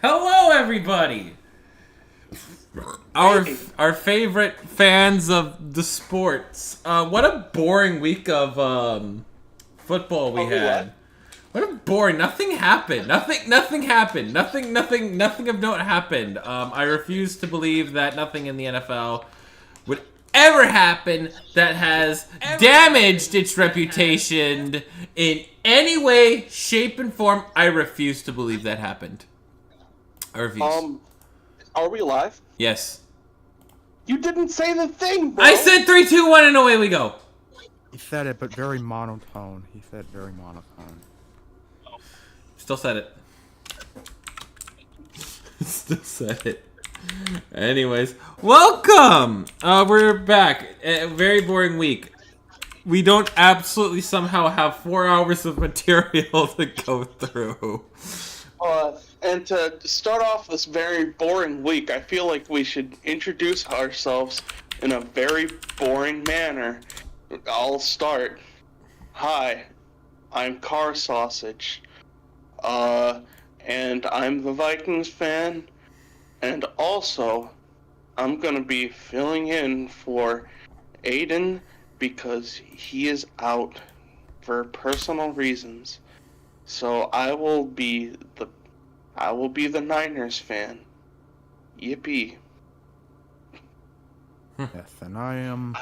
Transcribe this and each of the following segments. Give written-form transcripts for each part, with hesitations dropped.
Hello, everybody. Our favorite fans of the sports. What a boring week of football we had. What a boring. Nothing happened. Nothing happened. Nothing of note happened. I refuse to believe that nothing in the NFL would ever happen that has damaged its reputation in any way, shape, and form. I refuse to believe that happened. I refuse. Are we live? Yes. You didn't say the thing, bro. I said 3, 2, 1, and away we go. He said it, but very monotone. He said very monotone. Still said it. Still said it. Anyways, welcome! We're back. A very boring week. We don't absolutely somehow have 4 hours of material to go through. And to start off this very boring week, I feel like we should introduce ourselves in a very boring manner. I'll start. Hi, I'm Car Sausage. And I'm the Vikings fan. And also, I'm gonna be filling in for Aiden because he is out for personal reasons. So I will be the Niners fan. Yippee. Yes, and I am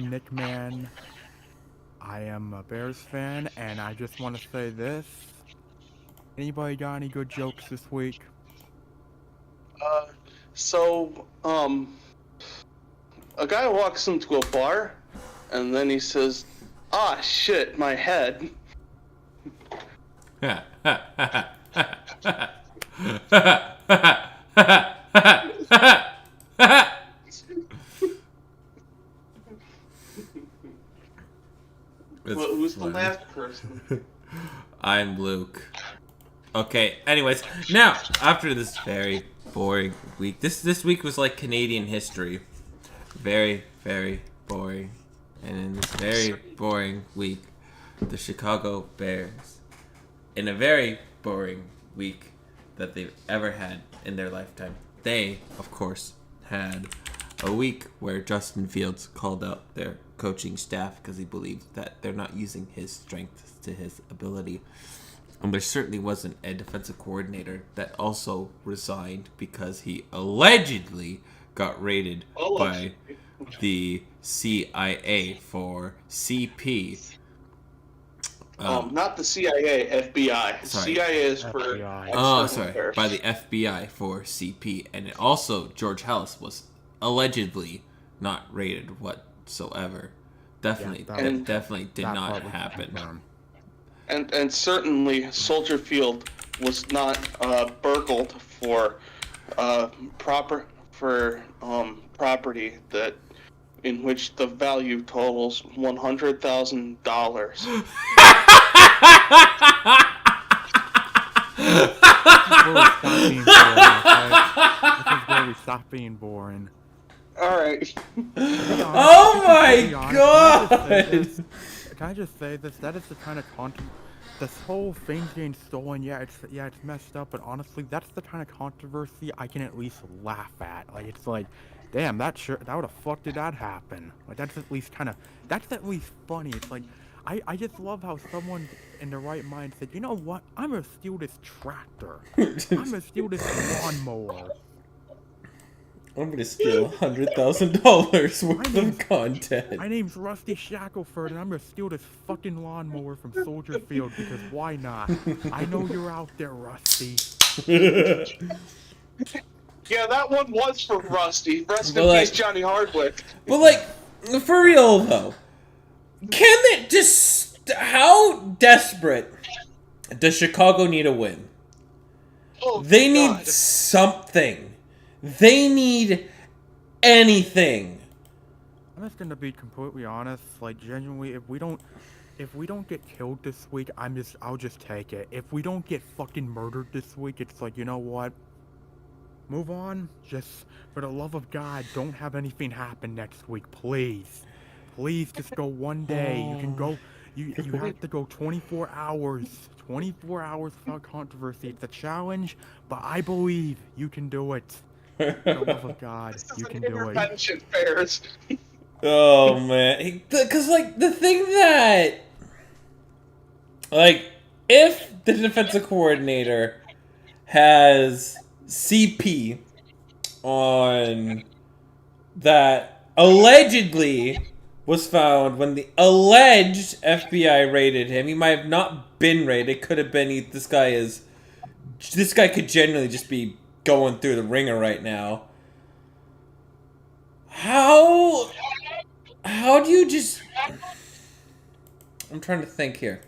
Nick Man. I am a Bears fan, and I just want to say this. Anybody got any good jokes this week? A guy walks into a bar, and then he says, "Ah, shit, my head." Who's the last person? I'm Luke. Okay, anyways, now, after this very boring week, this week was like Canadian history. Very, very boring. And in this very boring week, the Chicago Bears, in a very boring week that they've ever had in their lifetime, they, of course, had a week where Justin Fields called out their coaching staff because he believed that they're not using his strengths to his ability. And there certainly wasn't a defensive coordinator that also resigned because he allegedly got raided by the CIA for CP. Not the CIA, FBI. Sorry. CIA is for FBI. Oh, sorry. affairs. By the FBI for CP. And it also, George Hallis was allegedly not raided whatsoever. Definitely, Yeah, that definitely did that not part was happen. confirmed. And certainly Soldier Field was not burgled for property that in which the value totals $100,000. This is where we stop being boring. All right. Oh my god! Can I just say this? That is the kind of content. This whole thing getting stolen, it's messed up, but honestly, that's the kind of controversy I can at least laugh at. Like, it's like, damn, that would have fuck did that happen? Like, that's at least funny. It's like, I just love how someone in the right mind said, you know what? I'm gonna steal this tractor. I'm gonna steal this lawnmower. I'm gonna steal $100,000 worth of content. My name's Rusty Shackelford, and I'm gonna steal this fucking lawnmower from Soldier Field because why not? I know you're out there, Rusty. Yeah, that one was for Rusty. Rest in But peace, Johnny Hardwick. But like, for real though, can they just... How desperate does Chicago need a win? Oh, They need God. something. They need anything. I'm just gonna be completely honest. Like, genuinely, if we don't get killed this week, I'll just take it. If we don't get fucking murdered this week, it's like, you know what? Move on. Just for the love of God, don't have anything happen next week, please. Please, just go one day. You have to go 24 hours. 24 hours without controversy. It's a challenge, but I believe you can do it. For the love of God, This is you an can do it. intervention, Bears. Oh man, because like the thing that, like, if the defensive coordinator has CP on that allegedly was found when the alleged FBI raided him. He might have not been raided. It could have been this guy could genuinely just be going through the ringer right now. How do you just I'm trying to think here.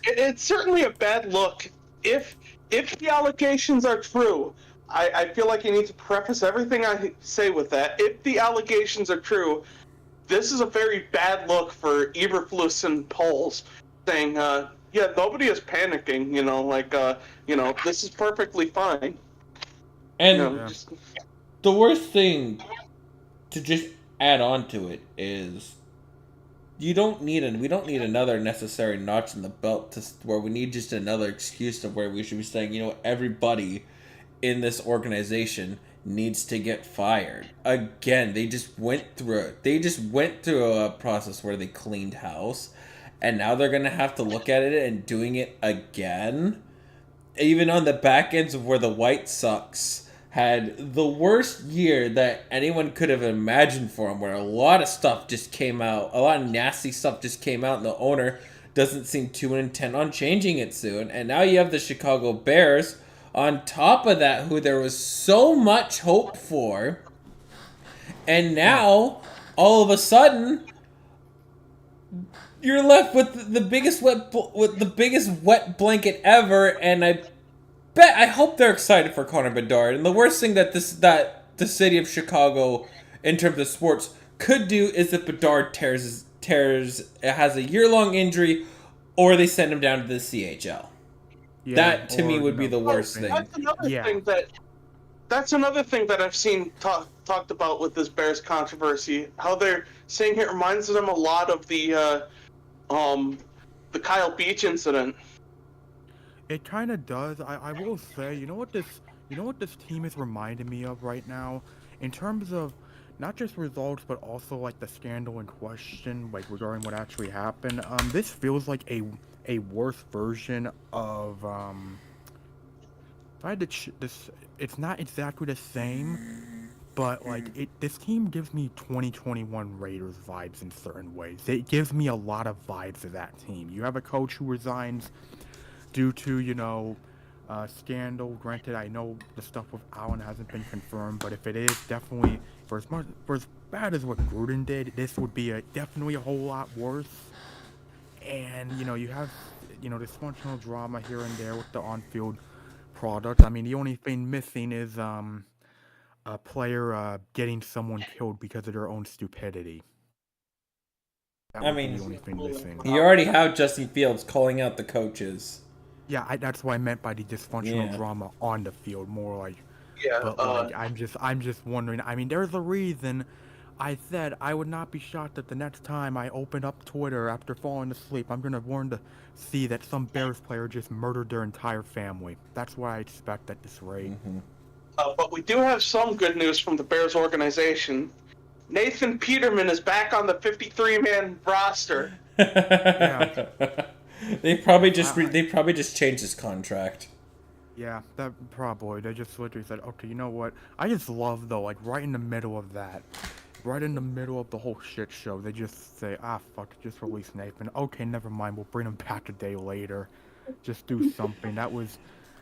It's certainly a bad look. If the allegations are true, I feel like you need to preface everything I say with that. If the allegations are true, this is a very bad look for Eberflus and Poles, saying, yeah, nobody is panicking, this is perfectly fine. And Yeah. Just the worst thing to just add on to it is we don't need another necessary notch in the belt to where we need just another excuse of where we should be saying, everybody in this organization needs to get fired. Again, they just went through it. They just went through a process where they cleaned house, and now they're gonna have to look at it and doing it again. Even on the back ends of where the White Sox had the worst year that anyone could have imagined for them, where a lot of stuff just came out, a lot of nasty stuff just came out, and the owner doesn't seem too intent on changing it soon. And now you have the Chicago Bears on top of that, who there was so much hope for, and now all of a sudden you're left with the biggest wet blanket ever. And I hope they're excited for Connor Bedard. And the worst thing that the city of Chicago, in terms of sports, could do is if Bedard has a year-long injury, or they send him down to the CHL. Yeah, That to me would be the worst thing. That's another thing that I've seen talked about with this Bears controversy. How they're saying it reminds them a lot of the Kyle Beach incident. It kind of does. I will say, you know what this team is reminding me of right now, in terms of not just results but also like the scandal in question, like regarding what actually happened. This feels like a worse version of If I had to this, it's not exactly the same, but like this team gives me 2021 Raiders vibes in certain ways. It gives me a lot of vibes of that team. You have a coach who resigns due to, scandal. Granted, I know the stuff with Allen hasn't been confirmed, but if it is, definitely, for as bad as what Gruden did, this would be definitely a whole lot worse. And, you have, dysfunctional drama here and there with the on-field product. I mean, the only thing missing is, a player, getting someone killed because of their own stupidity. That I would be mean, the only thing missing. you already have Justin Fields calling out the coaches. Yeah, that's what I meant by the dysfunctional Yeah. drama on the field, more like. Yeah, But like, I'm just wondering. I mean, there's a reason I said I would not be shocked that the next time I open up Twitter after falling asleep, I'm gonna warn to see that some Bears player just murdered their entire family. That's what I expect at this rate. Mm-hmm. but we do have some good news from the Bears organization. Nathan Peterman is back on the 53-man roster. Yeah. They probably just changed his contract. Yeah, that probably. They just literally said, okay, you know what? I just love, though, like, right in the middle of that, right in the middle of the whole shit show, they just say, fuck it, just release Nathan. Okay, never mind, we'll bring him back a day later. Just do something. That was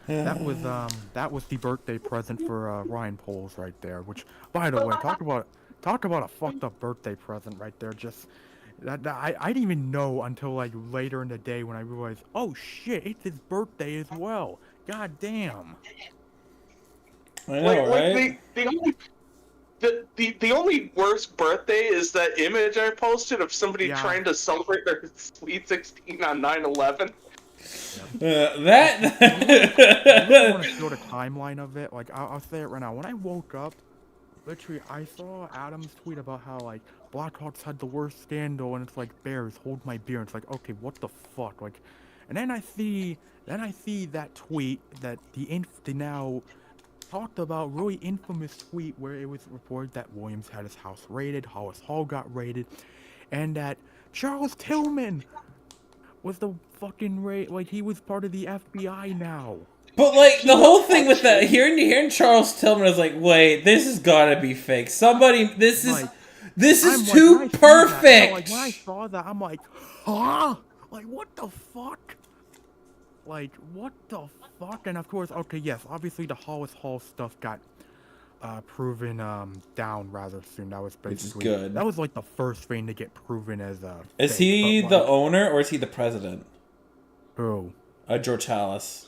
the birthday present for Ryan Poles right there. Which, by the way, talk about a fucked up birthday present right there. Just I didn't even know until like later in the day when I realized, oh shit, it's his birthday as well. God damn. I know, right? The only worst birthday is that image I posted of somebody Yeah. trying to celebrate their Sweet 16 on 9/11. That. I really want to show the timeline of it. Like, I'll say it right now. When I woke up, literally, I saw Adam's tweet about how, like, Blackhawks had the worst scandal, and it's like, Bears, hold my beer. And it's like, okay, what the fuck? Like, and then I see that tweet that the now talked about really infamous tweet where it was reported that Williams had his house raided, Hollis Hall got raided, and that Charles Tillman was the fucking like he was part of the FBI now. But like the whole thing with that, hearing Charles Tillman is like, wait, this has got to be fake. Somebody, this is too perfect. Like when I saw that, I'm like, huh? Like what the fuck? Like what the fuck? And of course, okay, yes, obviously the Hollis Hall stuff got proven down rather soon. That was basically good. That was like the first thing to get proven as Is fake, he but, the like, owner or is he the president? Who? George Hallis.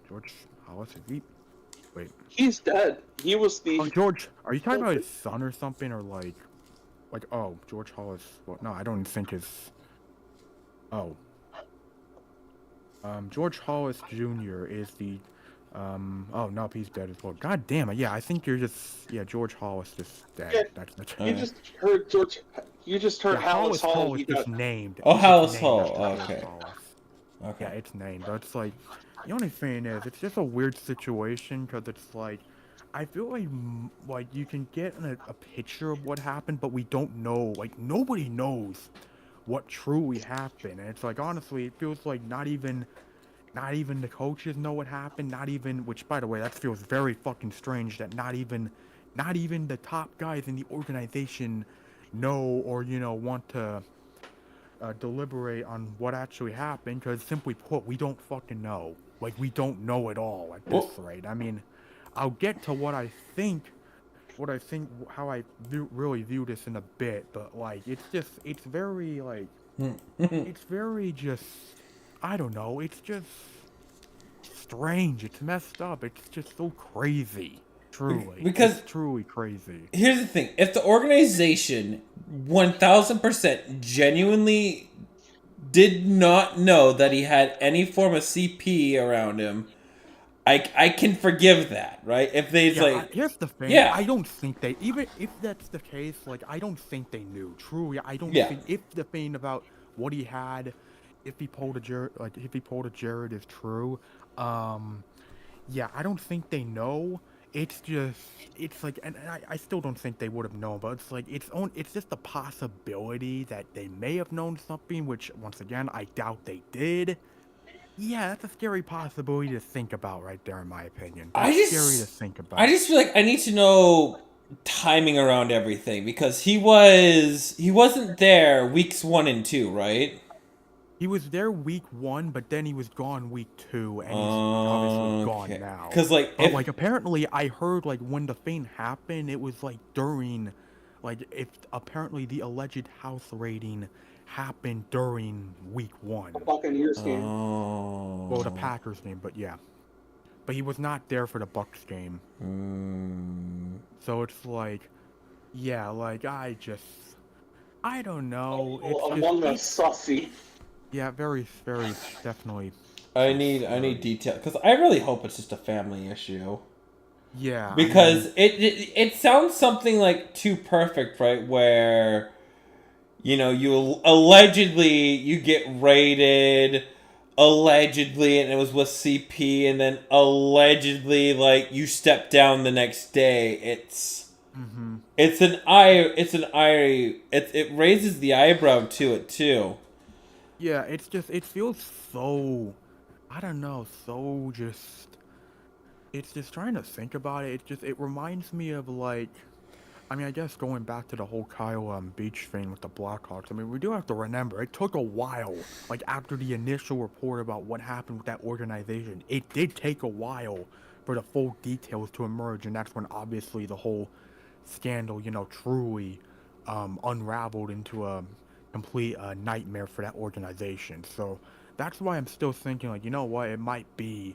George Hollis, is he? Wait. He's dead. He was the. Oh, George, are you talking about his son or something, or like, oh, George Hollis? Well, no, I don't think his. Oh. George Hollis Jr. is the. Oh no, he's dead as well. God damn it! Yeah, I think you're just. Yeah, George Hollis just dead. Yeah, that's you just heard George. You just heard Hollis Hall. Hollis just named. Oh, Hollis named Hall. after Okay. Hollis. Okay. Yeah, it's named. But it's like, the only thing is, it's just a weird situation because it's like, I feel like you can get a picture of what happened, but we don't know. Like nobody knows what truly happened, and it's like honestly, it feels like not even the coaches know what happened. Not even, which by the way, that feels very fucking strange that not even the top guys in the organization know or want to deliberate on what actually happened, because simply put, we don't fucking know. Like, we don't know at all at this rate. I mean, I'll get to what I think, how I really view this in a bit, but like, it's very like, it's very just, I don't know, it's just strange, it's messed up, it's just so crazy. Truly. Because it's truly crazy. Here's the thing. If the organization 1000% genuinely did not know that he had any form of CP around him, I can forgive that, right? If they Here's the thing. Yeah. I don't think they, even if that's the case, like, I don't think they knew. Truly, I don't Yeah. think, if the thing about what he had, if he pulled a Jared is true, yeah, I don't think they know. It's like, and I still don't think they would have known, but it's like, it's just a possibility that they may have known something, which, once again, I doubt they did. Yeah, that's a scary possibility to think about right there, in my opinion. That's scary to think about. I just feel like I need to know timing around everything, because he wasn't there weeks 1 and 2, right? He was there week 1, but then he was gone week 2, and he's obviously gone now. Because like apparently I heard like when the thing happened, it was like during, like if apparently the alleged house raiding happened during week 1. The Buccaneers game. Oh. Well, the Packers game, but yeah. But he was not there for the Bucs game. So it's like, yeah, like I don't know. It's Among Us sussy. Yeah, very, very, definitely. I need detail, because I really hope it's just a family issue. Yeah. Because it sounds something like too perfect, right? Where, you allegedly you get raided, allegedly, and it was with CP, and then allegedly like you step down the next day. It raises the eyebrow to it too. Yeah, it feels so, I don't know, so it's just trying to think about it. It reminds me of like, I mean, I guess going back to the whole Kyle Beach thing with the Blackhawks, I mean, we do have to remember, it took a while, like after the initial report about what happened with that organization, it did take a while for the full details to emerge, and that's when obviously the whole scandal, truly unraveled into a complete nightmare for that organization. So that's why I'm still thinking, like, you know what, it might be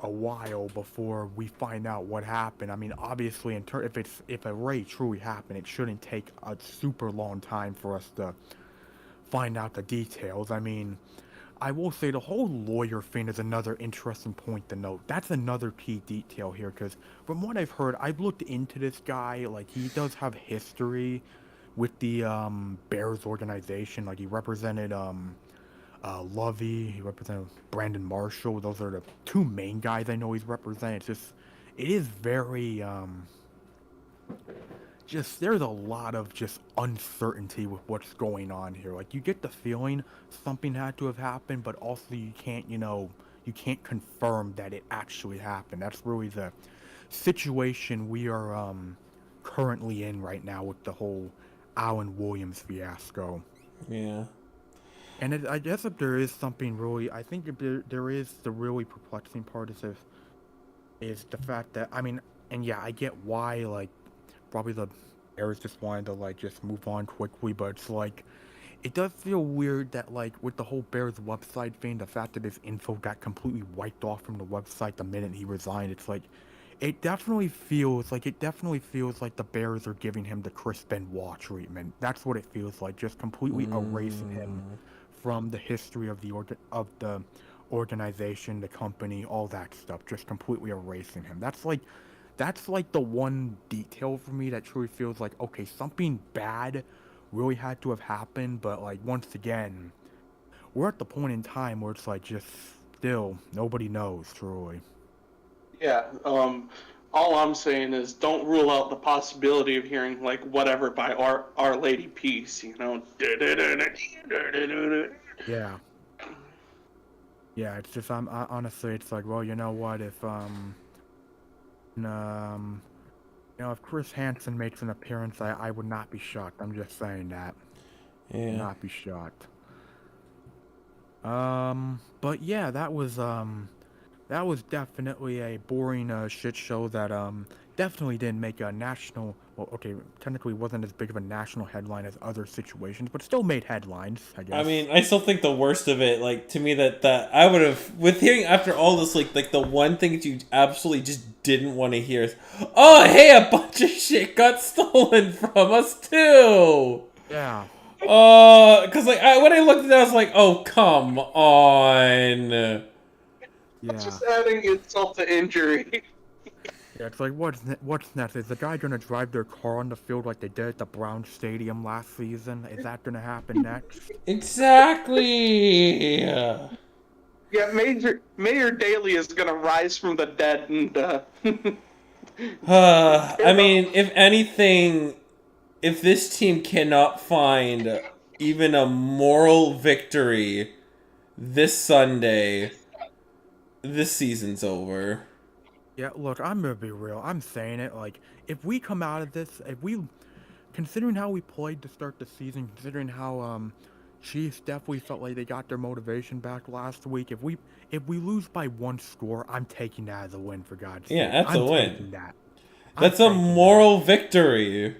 a while before we find out what happened. I mean, obviously, if a raid truly happened, it shouldn't take a super long time for us to find out the details. I mean, I will say the whole lawyer thing is another interesting point to note. That's another key detail here, because from what I've heard, I've looked into this guy. Like, he does have history with the Bears organization. Like, he represented Lovey, he represented Brandon Marshall. Those are the two main guys I know he's represented. It is very just there's a lot of just uncertainty with what's going on here. Like, you get the feeling something had to have happened, but also you can't confirm that it actually happened. That's really the situation we are currently in right now with the whole Alan Williams fiasco. Yeah. And I guess if there is something really, I think if there is the really perplexing part is the fact that, I mean, and yeah, I get why, like, probably the Bears just wanted to, like, just move on quickly, but it's like, it does feel weird that, like, with the whole Bears website thing, the fact that his info got completely wiped off from the website the minute he resigned, it's like, it definitely feels like the Bears are giving him the Chris Benoit treatment. That's what it feels like, just completely erasing him from the history of the organization, the company, all that stuff, just completely erasing him. That's like the one detail for me that truly feels like, okay, something bad really had to have happened, but, like, once again, we're at the point in time where it's like, just still nobody knows truly. Yeah. All I'm saying is don't rule out the possibility of hearing like whatever by Our Lady Peace. You know. Yeah. Yeah, it's just honestly, it's like, well, you know what, if Chris Hansen makes an appearance, I would not be shocked. I'm just saying that. Yeah. Not be shocked. But yeah, that was definitely a boring shit show that definitely didn't make a national. Well, okay, technically wasn't as big of a national headline as other situations, but still made headlines, I guess. I mean, I still think the worst of it, like, to me, that I would have, with hearing after all this, like the one thing that you absolutely just didn't want to hear is, oh, hey, a bunch of shit got stolen from us too. Yeah. Because, like, when I looked at that, I was like, oh, come on. Yeah. Just adding insult to injury. Yeah, it's like, what's next? Is the guy gonna drive their car on the field like they did at the Brown Stadium last season? Is that gonna happen next? Exactly. Yeah, Mayor Daley is gonna rise from the dead and. I mean, if anything, if this team cannot find even a moral victory this Sunday, this season's over. Yeah, look, I'm gonna be real. I'm saying it. Like, if we come out of this, considering how we played to start the season, considering how Chiefs definitely felt like they got their motivation back last week. If we lose by one score, I'm taking that as a win, for God's sake. Yeah, that's a win. Taking that. That's a moral victory.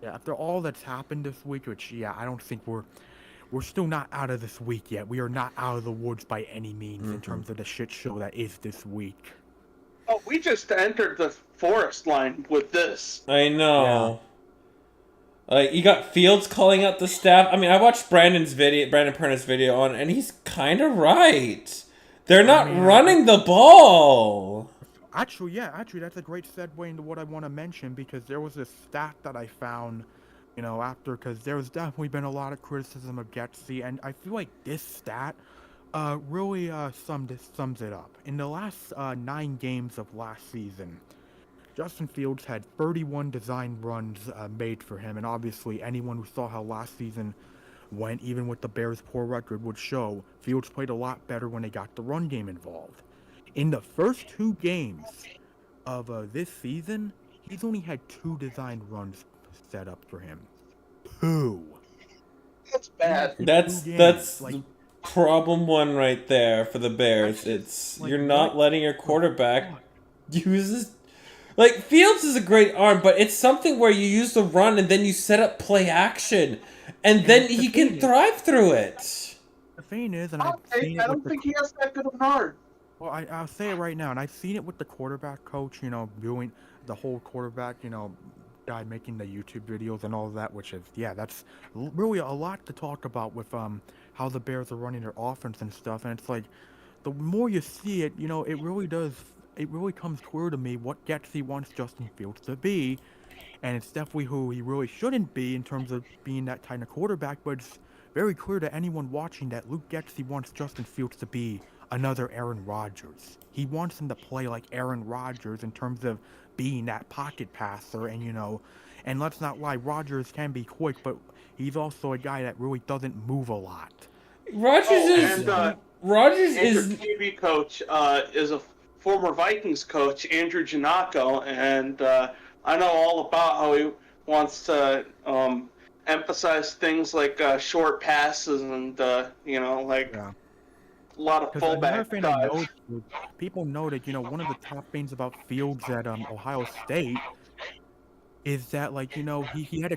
Yeah, after all that's happened this week, which, yeah, I don't think we're still not out of this week yet. We are not out of the woods by any means in terms of the shit show that is this week. Oh, we just entered the forest line with this. I know. Like, you got Fields calling out the staff. I mean, I watched Brandon Perna's video on, and he's kind of right. They're not running the ball. Actually, that's a great segue into what I want to mention, because there was this stat that I found, because there's definitely been a lot of criticism of Getsy, and I feel like this stat really sums it up. In the last 9 games of last season, Justin Fields had 31 design runs made for him, and obviously anyone who saw how last season went, even with the Bears' poor record, would show Fields played a lot better when they got the run game involved. In the first 2 games of this season, he's only had 2 designed runs set up for him. 2. That's bad. That's like, problem 1 right there for the Bears. It's like, you're not letting your quarterback use his... Like, Fields is a great arm, but it's something where you use the run and then you set up play action, and then he can thrive through it. The thing is, and I don't think he has that good of an arm. Well, I'll say it right now, and I've seen it with the quarterback coach, doing the whole quarterback, guy making the YouTube videos and all of that, which is, yeah, that's really a lot to talk about with how the Bears are running their offense and stuff, and it's like the more you see it, it really does. It really comes clear to me what Getsy wants Justin Fields to be, and it's definitely who he really shouldn't be in terms of being that kind of quarterback. But it's very clear to anyone watching that Luke Getsy wants Justin Fields to be another Aaron Rodgers. He wants him to play like Aaron Rodgers in terms of being that pocket passer, and let's not lie, Rodgers can be quick, but he's also a guy that really doesn't move a lot. Rogers Andrew is TV coach is a former Vikings coach, Andrew Janocko, and I know all about how he wants to emphasize things like short passes and Yeah. a lot of Because another fullback thing I dive. noticed, people know that one of the top things about Fields at Ohio State is that he had a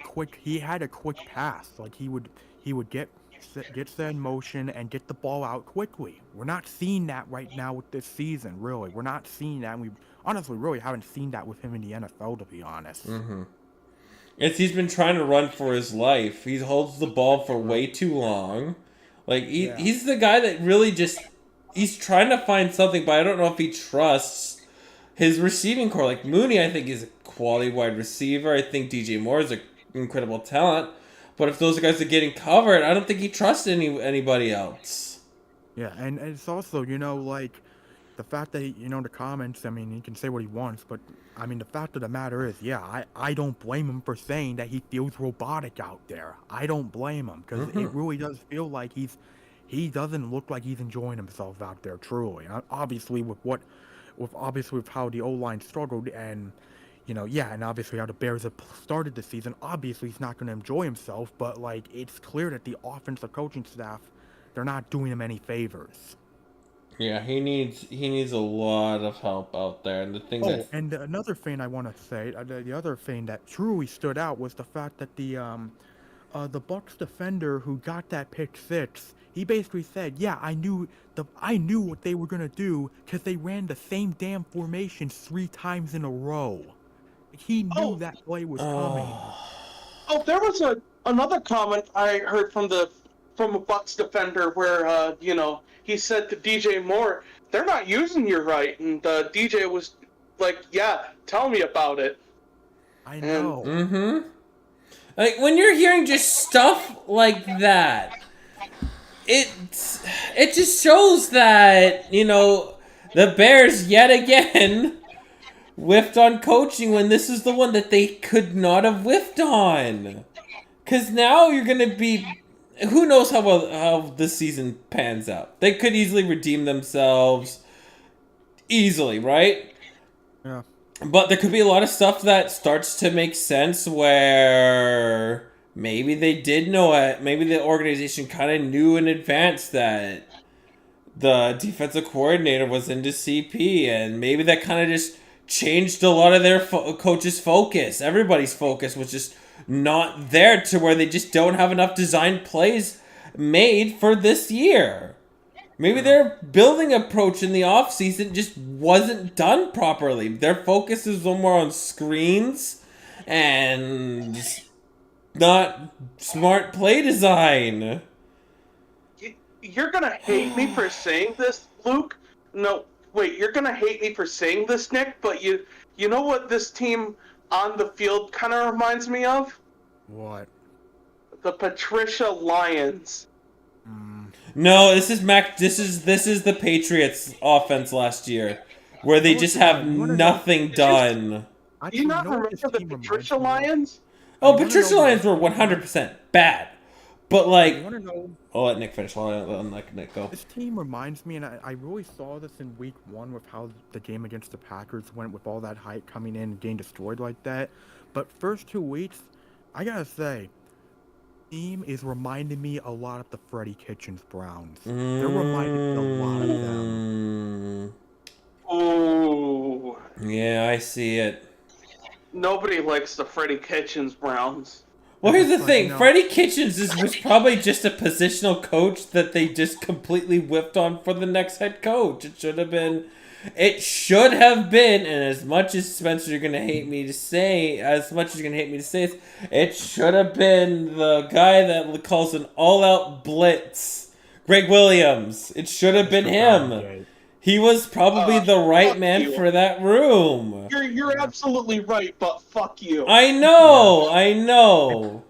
quick pass. Like he would get set in motion and get the ball out quickly. We're not seeing that right now with this season. Really, we're not seeing that. And we honestly really haven't seen that with him in the NFL, to be honest. he's been trying to run for his life. He holds the ball for way too long. Like he's the guy that really just he's trying to find something, but I don't know if he trusts his receiving core. Like Mooney, I think is a quality wide receiver. I think DJ Moore is an incredible talent. But if those guys are getting covered, I don't think he trusts anybody else. Yeah, and it's also the fact that the comments. I mean, he can say what he wants, but I mean, the fact of the matter is, yeah, I don't blame him for saying that he feels robotic out there. I don't blame him because it really does feel like he doesn't look like he's enjoying himself out there truly. Obviously, with how the O-line struggled and. And obviously how the Bears have started the season, obviously he's not going to enjoy himself, but it's clear that the offensive coaching staff, they're not doing him any favors. Yeah, he needs a lot of help out there, and the thing and another thing I want to say, the other thing that truly stood out was the fact that the Bucks defender who got that pick six, he basically said, "Yeah, I knew what they were going to do because they ran the same damn formations 3 times in a row." He knew that play was coming. Oh, there was another comment I heard from a Bucks defender where he said to DJ Moore, "They're not using you right," and DJ was like, "Yeah, tell me about it." I know. Like when you're hearing just stuff like that, it just shows that the Bears yet again whiffed on coaching when this is the one that they could not have whiffed on. Because now you're going to be... Who knows how this season pans out. They could easily redeem themselves. Easily, right? Yeah. But there could be a lot of stuff that starts to make sense where maybe they did know it. Maybe the organization kind of knew in advance that the defensive coordinator was into CP. And maybe that kind of just changed a lot of their coaches' focus. Everybody's focus was just not there to where they just don't have enough design plays made for this year. Maybe their building approach in the offseason just wasn't done properly. Their focus is a little more on screens and not smart play design. You're going to hate me for saying this, Luke? No, wait, you're going to hate me for saying this, Nick, but you know what this team on the field kind of reminds me of? What? The Patricia Lions. No, this is the Patriots offense last year, where they just have nothing done. Do you not remember the Patricia Lions? Oh, Patricia Lions were 100% bad. But I'll let Nick finish. I'll let Nick go. This team reminds me, and I really saw this in week 1 with how the game against the Packers went with all that hype coming in and getting destroyed like that. But first 2 weeks, I gotta say, team is reminding me a lot of the Freddie Kitchens Browns. They're reminding me a lot of them. Oh. Yeah, I see it. Nobody likes the Freddie Kitchens Browns. Well, here's the thing. Freddie Kitchens was probably just a positional coach that they just completely whiffed on for the next head coach. It should have been, and as much as Spencer, you're going to hate me to say, it should have been the guy that calls an all-out blitz Greg Williams. It should have been Mr. him. Brown, He was probably the right fuck man you. for that room. You're absolutely right, but fuck you. I know.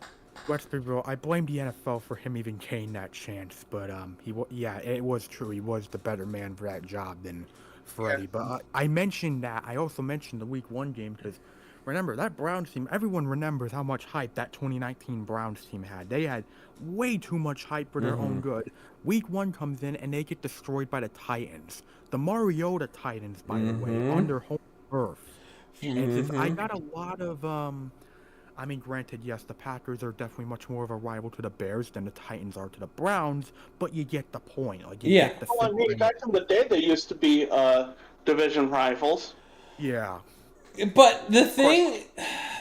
Let's be real. I blame the NFL for him even getting that chance, but it was true. He was the better man for that job than Freddie. Yeah. But I mentioned that. I also mentioned the Week 1 game because remember that Browns team. Everyone remembers how much hype that 2019 Browns team had. They had way too much hype for their own good. Week 1 comes in and they get destroyed by the Titans, the Mariota Titans, by the way, on their home turf. And since I got a lot of I mean, granted, yes, the Packers are definitely much more of a rival to the Bears than the Titans are to the Browns, but you get the point. Like, you get the Well, I mean, back in the day, they used to be division rivals. Yeah. But the thing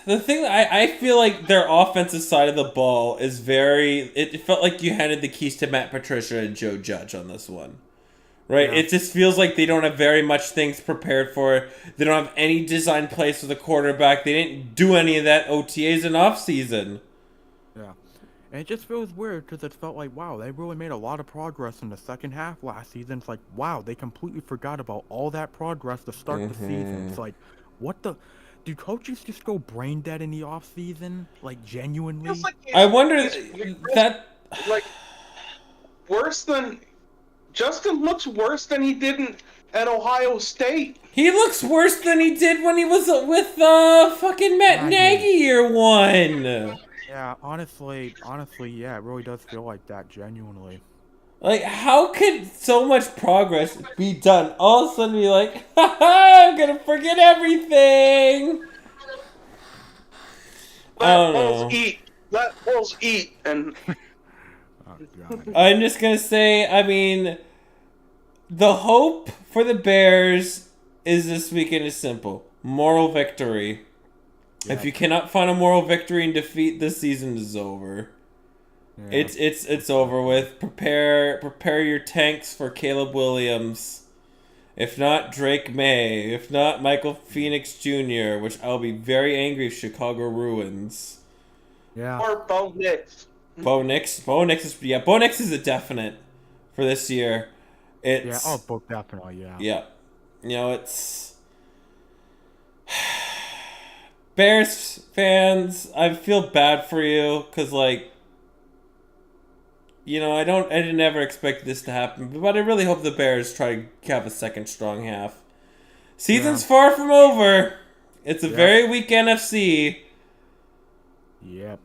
that I feel like their offensive side of the ball is it felt like you handed the keys to Matt Patricia and Joe Judge on this one. Right? Yeah. It just feels like they don't have very much things prepared for it. They don't have any design plays for the quarterback. They didn't do any of that OTAs and offseason. Yeah. And it just feels weird because it felt like, wow, they really made a lot of progress in the second half last season. It's like, wow, they completely forgot about all that progress to start the season. It's like, what the... Do coaches just go brain dead in the off season? Like, genuinely? Feels like I wonder that... Like, worse than... Justin looks worse than he did at Ohio State. He looks worse than he did when he was with fucking Matt Nagy year 1. Yeah, honestly, yeah, it really does feel like that, genuinely. Like, how could so much progress be done? All of a sudden be like, haha, I'm gonna forget everything! Let bulls eat. Let bulls eat. And Oh, God. I'm just gonna say, I mean, the hope for the Bears is this weekend is simple. Moral victory. Yeah. If you cannot find a moral victory and defeat, this season is over. Yeah. It's over with. Prepare your tanks for Caleb Williams. If not Drake May, if not Michael Phoenix Jr., which I'll be very angry if Chicago ruins. Yeah. or Bo Nix. Bo Nix is a definite for this year. It's both definitely, yeah. yeah. You know, it's Bears fans, I feel bad for you cuz like you know, I didn't ever expect this to happen, but I really hope the Bears try to have a second strong half. Season's far from over. It's a very weak NFC. Yep.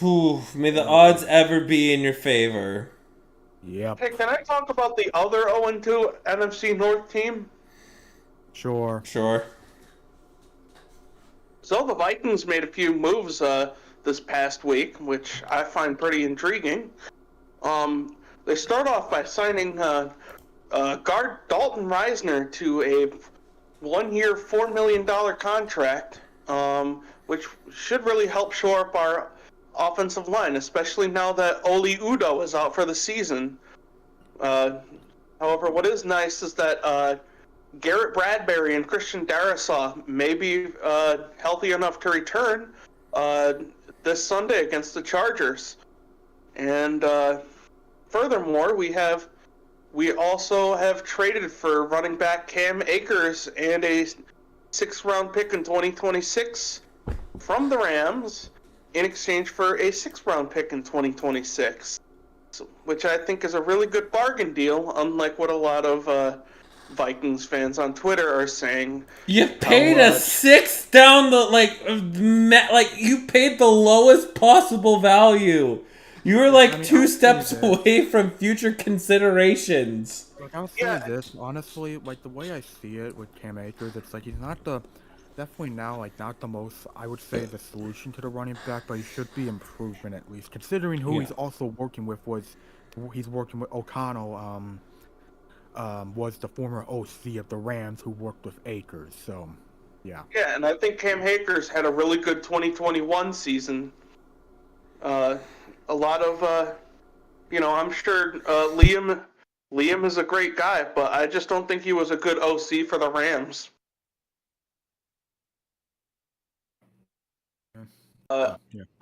Whew, may the odds ever be in your favor. Yep. Hey, can I talk about the other 0-2 NFC North team? Sure. Sure. So the Vikings made a few moves this past week, which I find pretty intriguing. They start off by signing guard Dalton Reisner to a 1-year, $4 million contract, which should really help shore up our offensive line, especially now that Oli Udoh is out for the season. However, what is nice is that Garrett Bradbury and Christian Darrisaw may be healthy enough to return this Sunday against the Chargers. And furthermore, we also have traded for running back Cam Akers and a 6th-round pick in 2026 from the Rams in exchange for a 6th-round pick in 2026, which I think is a really good bargain deal, unlike what a lot of Vikings fans on Twitter are saying. You paid a 6th down the you paid the lowest possible value. You were like 2 steps away from future considerations. Like, I'll say this, honestly, like, the way I see it with Cam Akers, it's like he's not definitely now, like, not the most, I would say, the solution to the running back, but he should be improvement at least, considering who he's also working with he's working with O'Connell, was the former OC of the Rams who worked with Akers, so, yeah. Yeah, and I think Cam Akers had a really good 2021 season. A lot of, I'm sure Liam is a great guy, but I just don't think he was a good OC for the Rams. Yeah.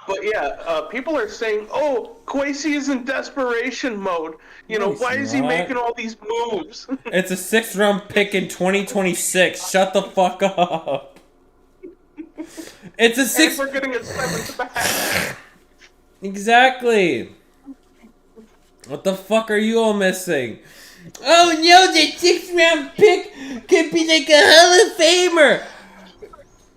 But yeah, people are saying, "Oh, Kwesi is in desperation mode. You No, know, he's why is he not. making all these moves?" It's a 6th round pick in 2026. Shut the fuck up. It's a And 6th. we're getting a 7th back. Exactly. What the fuck are you all missing? Oh no, the 6th round pick could be like a Hall of Famer.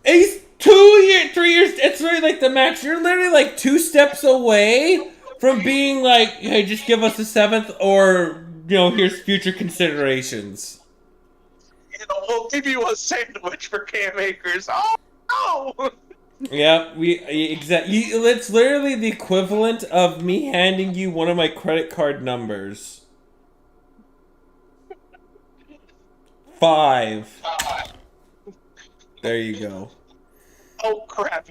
He's 3 years. It's really like the max. You're literally like 2 steps away from being like, hey, just give us a 7th, or here's future considerations. You know, we'll give you a sandwich for Cam Akers. Oh no! Yeah, exactly. It's literally the equivalent of me handing you one of my credit card numbers. 5. There you go. Oh crap!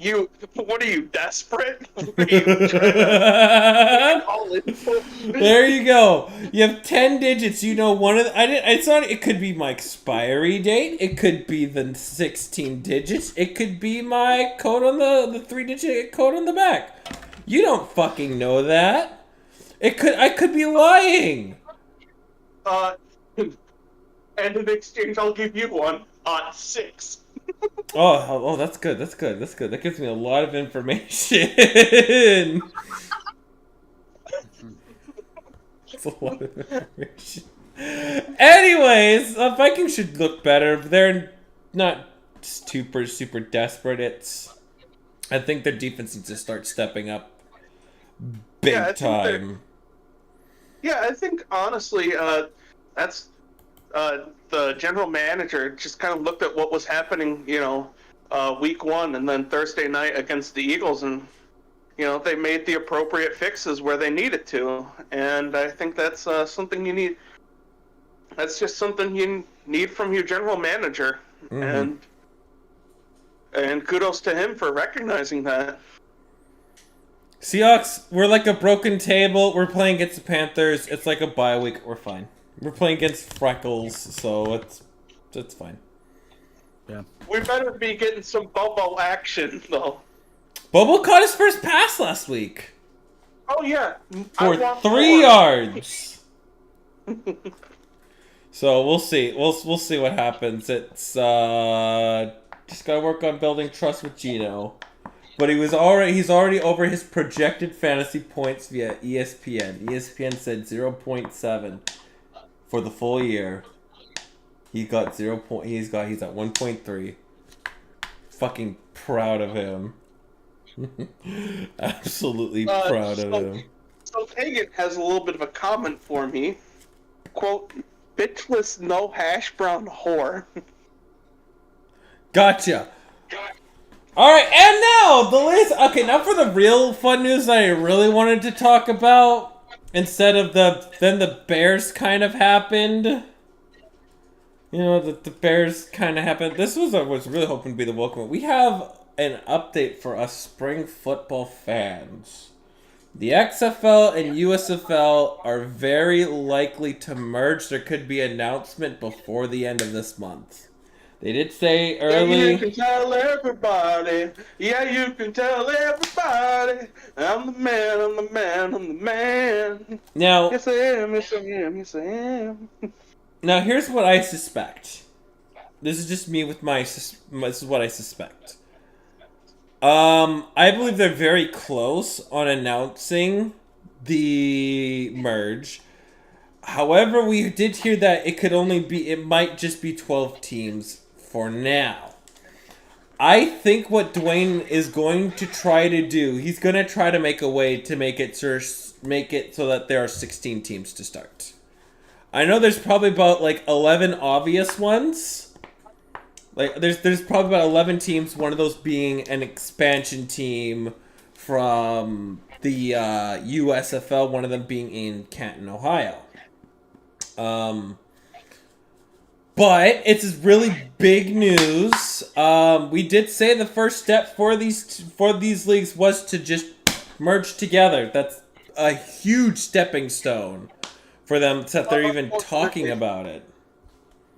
What are you, desperate? Are you trying to call it? There you go. You have 10 digits. You know one of the, I didn't. It's not. It could be my expiry date. It could be the 16 digits. It could be my code on the 3-digit code on the back. You don't fucking know that. I could be lying. And in exchange, I'll give you one on 6. Oh, that's good. That's good. That's good. That gives me a lot of information. It's a lot of information. Anyways, Vikings should look better. They're not super desperate. I think their defense needs to start stepping up big time. I think honestly, that's the general manager just kind of looked at what was happening, week 1 and then Thursday night against the Eagles, and they made the appropriate fixes where they needed to, and I think that's something you need. That's just something you need from your general manager, and kudos to him for recognizing that. Seahawks, we're like a broken table. We're playing against the Panthers. It's like a bye week. We're fine. We're playing against Freckles, so it's fine. Yeah. We better be getting some Bobo action, though. Bobo caught his first pass last week. Oh yeah, for 3 yards. So we'll see. We'll see what happens. It's just gotta work on building trust with Gino. But he's already over his projected fantasy points via ESPN. ESPN said 0.7 for the full year. He got 0. He's at 1.3. Fucking proud of him. Absolutely proud of him. So Hagen has a little bit of a comment for me. Quote, "Bitchless no hash brown whore." Gotcha. Alright, and now the latest. Okay, now for the real fun news that I really wanted to talk about. Instead of the Bears kind of happened. The Bears kind of happened. This was I was really hoping to be the welcome one. We have an update for us spring football fans. The XFL and USFL are very likely to merge. There could be an announcement before the end of this month. They did say early. You can tell everybody. Yeah, you can tell everybody. I'm the man, I'm the man, I'm the man. Now, yes I am, yes I am, yes I am. Now, here's what I suspect. This is just me with this is what I suspect. I believe they're very close on announcing the merge. However, we did hear that it might just be 12 teams for now. I think what Dwayne is going to try to do, he's going to try to make a way to make it so that there are 16 teams to start. I know there's probably about 11 obvious ones. There's probably about 11 teams, one of those being an expansion team from the USFL, one of them being in Canton, Ohio. But it's really big news. We did say the first step for these leagues was to just merge together. That's a huge stepping stone for them, that they're even talking about it.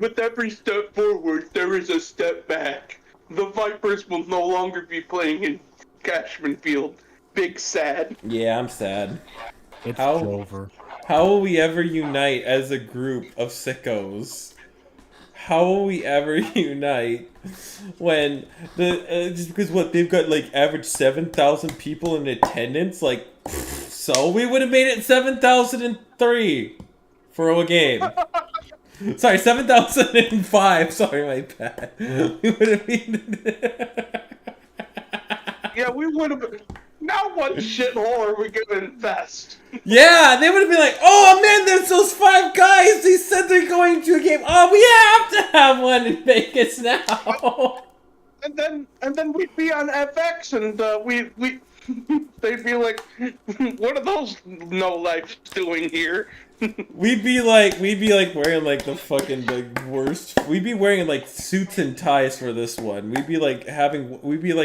With every step forward, there is a step back. The Vipers will no longer be playing in Cashman Field. Big sad. Yeah, I'm sad. It's How- over. How will we ever unite as a group of sickos? How will we ever unite when just because what they've got like average 7,000 people in attendance? Like, so we would have made it 7,003 for a game. Sorry, 7,005. Sorry, my bad. We would have made. Yeah, we would have been. Now what shithole are we gonna invest? Yeah, they would have been like, oh man, there's those 5 guys. They said they're going to a game. Oh, we have to have one in Vegas now. And then we'd be on FX, and they'd be like, what are those no lives doing here? We'd be like wearing like the fucking like worst. We'd be wearing like suits and ties for this one. We'd be like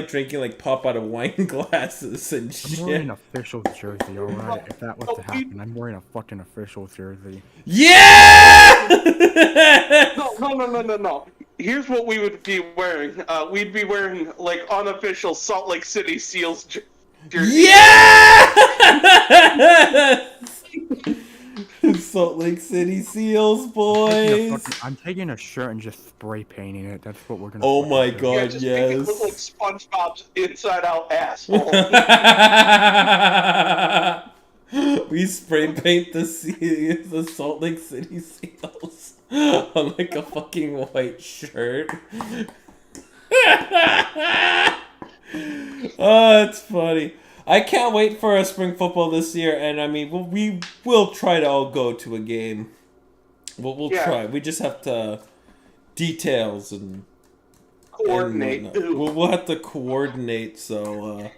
drinking like pop out of wine glasses and I'm wearing an shit. official jersey, alright? If that was to happen, I'm wearing a fucking official jersey. Yeah! No. Here's what we would be wearing. We'd be wearing like unofficial Salt Lake City Seals jersey. Yeah! Salt Lake City Seals, boys. I'm taking a shirt and just spray painting it. That's what we're gonna. Oh my do. god, Yeah, just make it look like yes. SpongeBob's inside-out asshole. We spray paint the Salt Lake City Seals on like a fucking white shirt. Oh, it's funny. I can't wait for spring football this year, and I mean, we will try to all go to a game. We'll Yeah. try. We just have to details and Coordinate. and we'll have to coordinate. So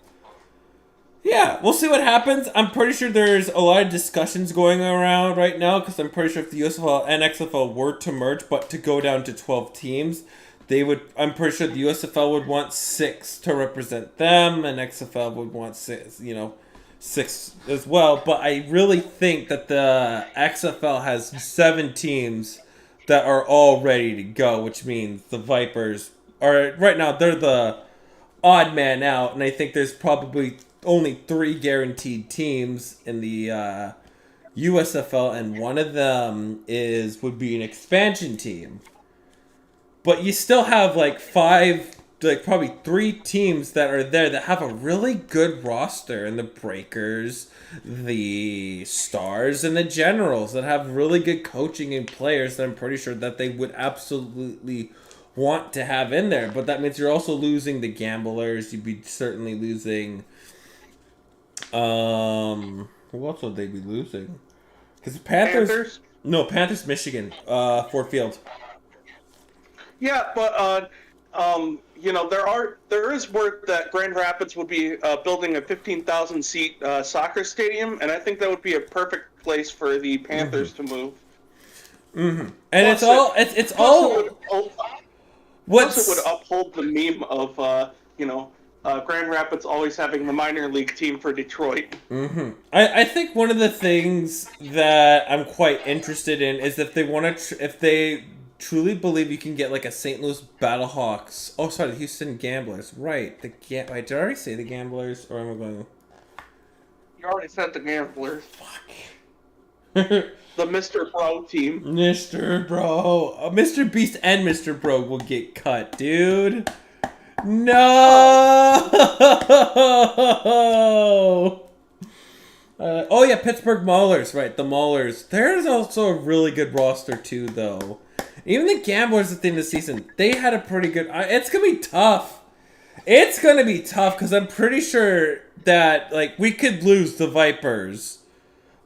yeah, we'll see what happens. I'm pretty sure there's a lot of discussions going around right now because I'm pretty sure if the USFL and XFL were to merge, but to go down to 12 teams. I'm pretty sure the USFL would want 6 to represent them, and XFL would want 6 as well. But I really think that the XFL has 7 teams that are all ready to go, which means the Vipers are, right now, they're the odd man out, and I think there's probably only 3 guaranteed teams in the USFL, and one of them would be an expansion team. But you still have like 5, like probably 3 teams that are there that have a really good roster, and the Breakers, the Stars, and the Generals that have really good coaching and players that I'm pretty sure that they would absolutely want to have in there. But that means you're also losing the Gamblers. You'd be certainly losing. Who else would they be losing? Because Panthers. No, Panthers, Michigan, Ford Field. Yeah, but there is word that Grand Rapids would be building a 15,000 seat soccer stadium, and I think that would be a perfect place for the Panthers to move. Mm-hmm. And it's all. Plus it would uphold the meme of Grand Rapids always having the minor league team for Detroit. Mm-hmm. I think one of the things that I'm quite interested in is if they want to, if they truly believe you can get like a St. Louis Battlehawks. Oh, sorry, the Houston Gamblers. Right. Wait, did I already say the Gamblers, or am I going? You already said the Gamblers. Fuck. The Mr. Bro team. Mr. Bro. Mr. Beast and Mr. Bro will get cut, dude. No! Oh yeah, Pittsburgh Maulers, right, the Maulers. There's also a really good roster too, though. Even the Gamblers at the end of the season, they had a pretty good... It's going to be tough. It's going to be tough because I'm pretty sure that, like, we could lose the Vipers.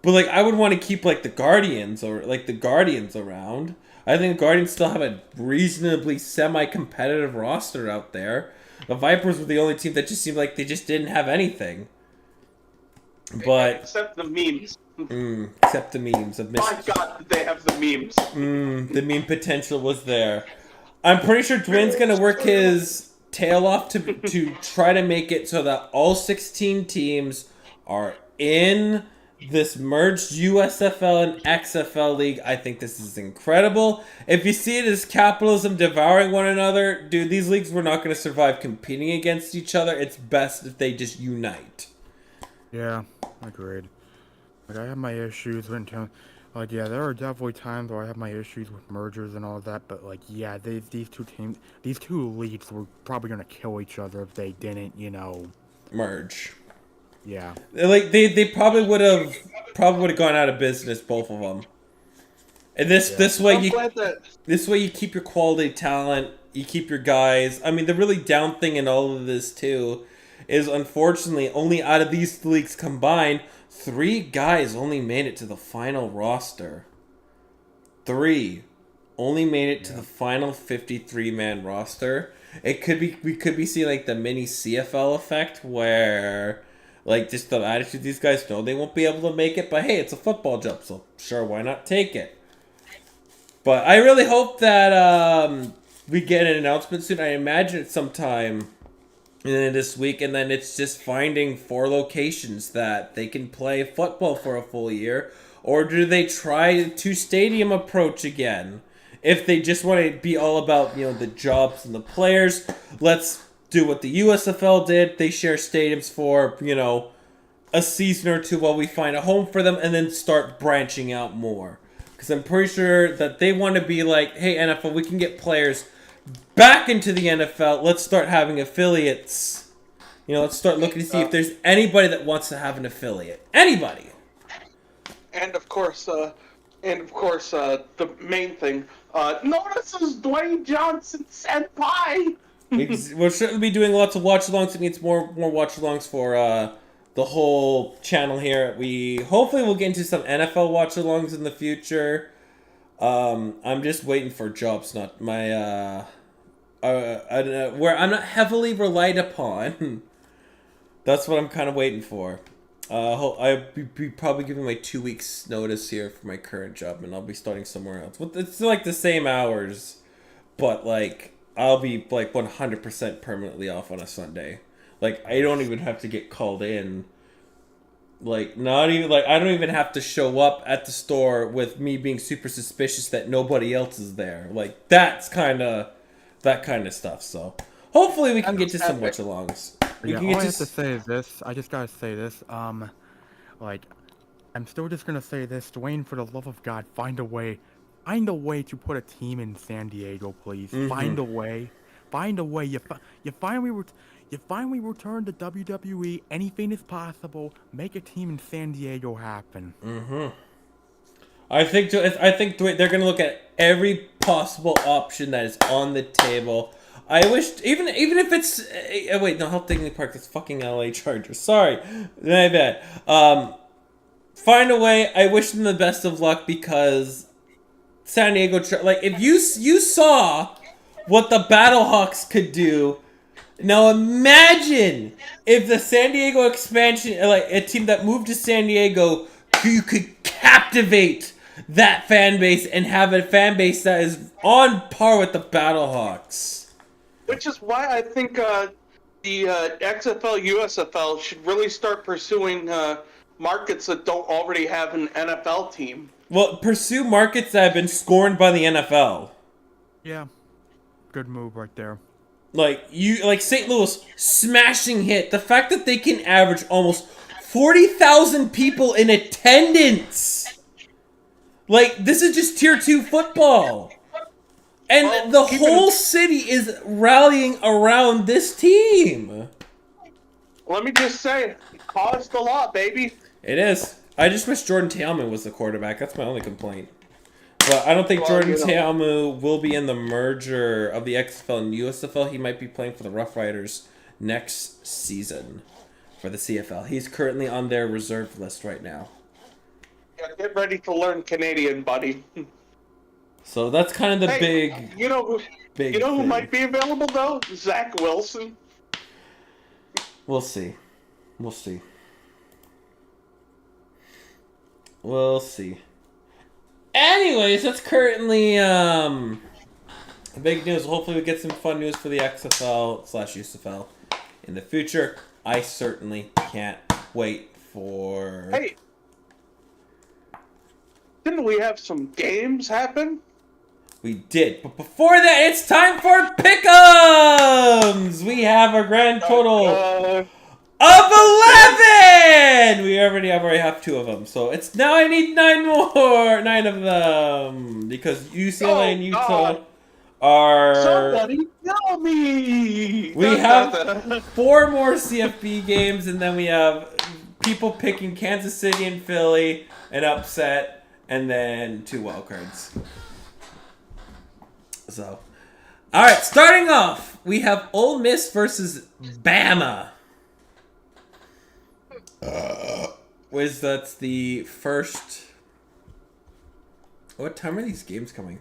But, like, I would want to keep, like, the Guardians or, like, the Guardians around. I think the Guardians still have a reasonably semi-competitive roster out there. The Vipers were the only team that just seemed like they just didn't have anything. But... Except the memes. Except the memes of My God, they have the memes. The meme potential was there. I'm pretty sure Dwayne's gonna work his tail off to try to make it so that all 16 teams are in this merged USFL and XFL league. I think this is incredible. If you see it as capitalism devouring one another, dude, these leagues were not going to survive competing against each other. It's best if they just unite. Yeah, agreed. Like, I have my issues when like, yeah, there are definitely times where I have my issues with mergers and all that, but like, yeah, these two leagues were probably gonna kill each other if they didn't, Merge. Yeah. Like they probably would have gone out of business, both of them. And this way I'm glad that this way you keep your quality talent, you keep your guys. I mean, the really down thing in all of this too is unfortunately only out of these leagues combined, 3 guys only made it to the final roster. 3 only made it to the final 53-man roster. We could be seeing like the mini CFL effect where like just the attitude these guys know they won't be able to make it, but hey, it's a football job, so sure, why not take it? But I really hope that we get an announcement soon. I imagine it's sometime this week, and then it's just finding 4 locations that they can play football for a full year. Or do they try a 2-stadium approach again? If they just want to be all about, the jobs and the players, let's do what the USFL did. They share stadiums for, a season or 2 while we find a home for them, and then start branching out more. Because I'm pretty sure that they want to be like, hey, NFL, we can get players back into the NFL. Let's start having affiliates. Let's start looking to see if there's anybody that wants to have an affiliate. Anybody. And of course, the main thing. Notices Dwayne Johnson senpai. We'll certainly be doing lots of watch-alongs. It needs more watch-alongs for the whole channel here. We hopefully will get into some NFL watch-alongs in the future. I'm just waiting for jobs, not my where I'm not heavily relied upon. That's what I'm kind of waiting for. I'll be probably giving my 2 weeks notice here for my current job, and I'll be starting somewhere else. It's like the same hours, but like I'll be like 100% permanently off on a Sunday. Like I don't even have to get called in. Like not even like I don't even have to show up at the store with me being super suspicious that nobody else is there. Like that kind of stuff. So hopefully we can get to some watch-alongs. Yeah, all I have to say is this. I just gotta say this. Like, I'm still just gonna say this. Dwayne, for the love of God, find a way to put a team in San Diego, please. Mm-hmm. Find a way. You finally returned to WWE. Anything is possible. Make a team in San Diego happen. Mm-hmm. I think they're gonna look at every possible option that is on the table. I wish even if it's wait, no, Health Dignity Park, that's fucking LA Chargers. Sorry, my bad. Find a way. I wish them the best of luck because San Diego, like if you saw what the Battlehawks could do. Now imagine if the San Diego expansion, like a team that moved to San Diego, you could captivate that fan base and have a fan base that is on par with the Battlehawks. Which is why I think the XFL, USFL should really start pursuing markets that don't already have an NFL team. Well, pursue markets that have been scorned by the NFL. Yeah, good move right there. Like St. Louis, smashing hit. The fact that they can average almost 40,000 people in attendance. Like, this is just Tier 2 football. And the whole city is rallying around this team. Let me just say, it cost a lot, baby. It is. I just wish Jordan Talman was the quarterback. That's my only complaint. But I don't think Jordan Talman will be in the merger of the XFL and USFL. He might be playing for the Rough Riders next season for the CFL. He's currently on their reserve list right now. Yeah, get ready to learn Canadian, buddy. So that's kind of the big. You know who might be available though? Zach Wilson. We'll see. We'll see. Anyways, that's currently big news. Hopefully we get some fun news for the XFL/USFL in the future. I certainly can't wait for. Hey, Didn't we have some games happen? We did, but before that, it's time for pick'ems. We have a grand total of 11. We already have 2 of them, so it's now I need 9 of them because UCLA and Utah are. Somebody tell me. We have 4 more CFB games, and then we have people picking Kansas City and Philly, an upset, and then 2 wild cards. So, all right, starting off, we have Ole Miss versus Bama. That's the first. What time are these games coming?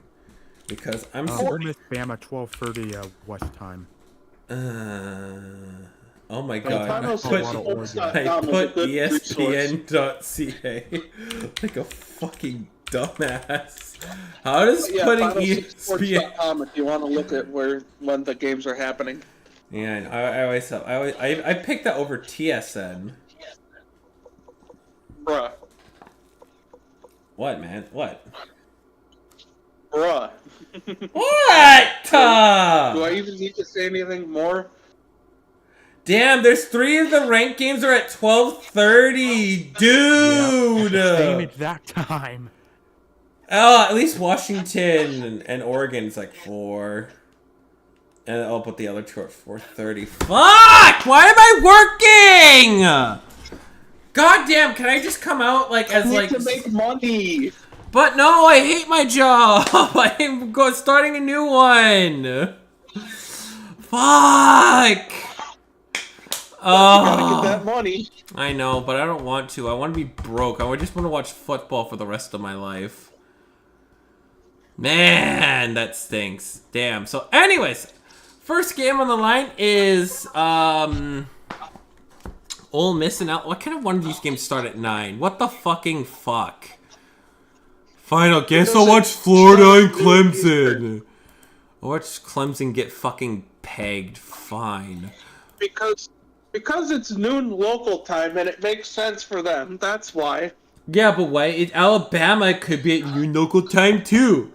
Because I'm Ole Miss Bama 12:30 West time. Oh my god! I put ESPN.ca like a fucking dumbass. How does putting ESPN? If you want to look at when the games are happening. Yeah, I picked that over TSN. Bruh. What, man? What? Bruh. What? Do I even need to say anything more? Damn, there's 3 of the ranked games are at 12:30, dude. Same exact time. Oh, at least Washington and Oregon's like 4. And I'll put the other 2 at 4:30. Fuck! Why am I working? God damn! Can I just come out like as like? To make money. But no, I hate my job. I'm starting a new one. Fuck. Oh, you gotta get that money. I know, but I don't want to. I want to be broke. I just want to watch football for the rest of my life. Man, that stinks. Damn. So, anyways, first game on the line is Ole Miss and out. What kind of one of these games start at 9? What the fucking fuck? Fine, I guess I'll watch Florida and Clemson. I'll watch Clemson get fucking pegged. Fine. Because it's noon local time and it makes sense for them. That's why. Yeah, but why? Alabama could be at noon local time too.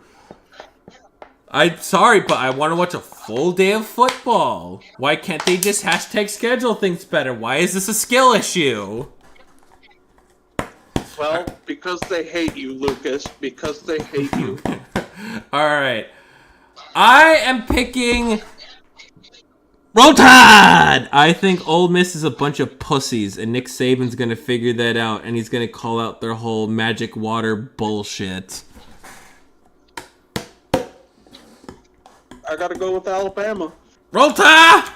I'm sorry, but I want to watch a full day of football. Why can't they just #schedule things better? Why is this a skill issue? Well, because they hate you, Lucas. Because they hate you. Alright. I am picking Roll Tide! I think Ole Miss is a bunch of pussies, and Nick Saban's gonna figure that out, and he's gonna call out their whole magic water bullshit. I gotta go with Alabama. Roll Tide!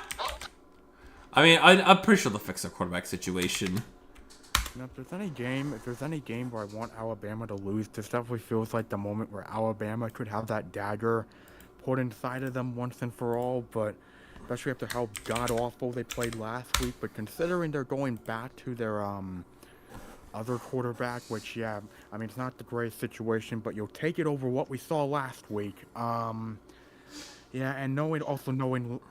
I mean, I'm pretty sure they'll fix their quarterback situation. Now, if there's any game where I want Alabama to lose, this definitely feels like the moment where Alabama could have that dagger put inside of them once and for all, but especially after how god-awful they played last week. But considering they're going back to their other quarterback, which, yeah, I mean, it's not the greatest situation, but you'll take it over what we saw last week. Yeah, and knowing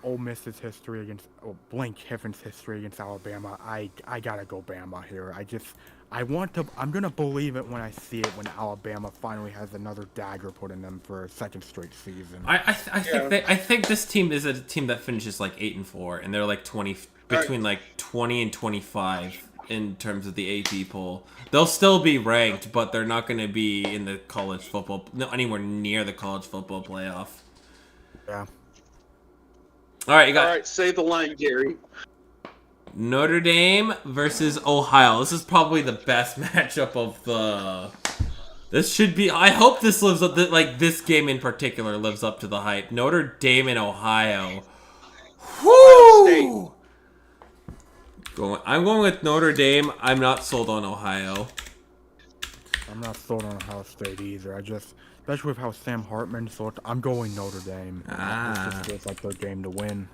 Ole Miss's history against Blake Kiffin's history against Alabama, I gotta go Bama here. I'm gonna believe it when I see it when Alabama finally has another dagger put in them for a second straight season. I think this team is a team that finishes like 8-4, and they're like 20 between like 20 and 25 in terms of the AP poll. They'll still be ranked, but they're not going to be in the college football anywhere near the college football playoff. Yeah. All right, All right, say the line, Gary. Notre Dame versus Ohio. This is probably the best matchup of the. This should be. I hope this lives up. Like this game in particular lives up to the hype. Notre Dame and Ohio. Whoo! I'm going with Notre Dame. I'm not sold on Ohio. I'm not sold on Ohio State either. Especially with how Sam Hartman thought, I'm going Notre Dame. It just feels like their game to win.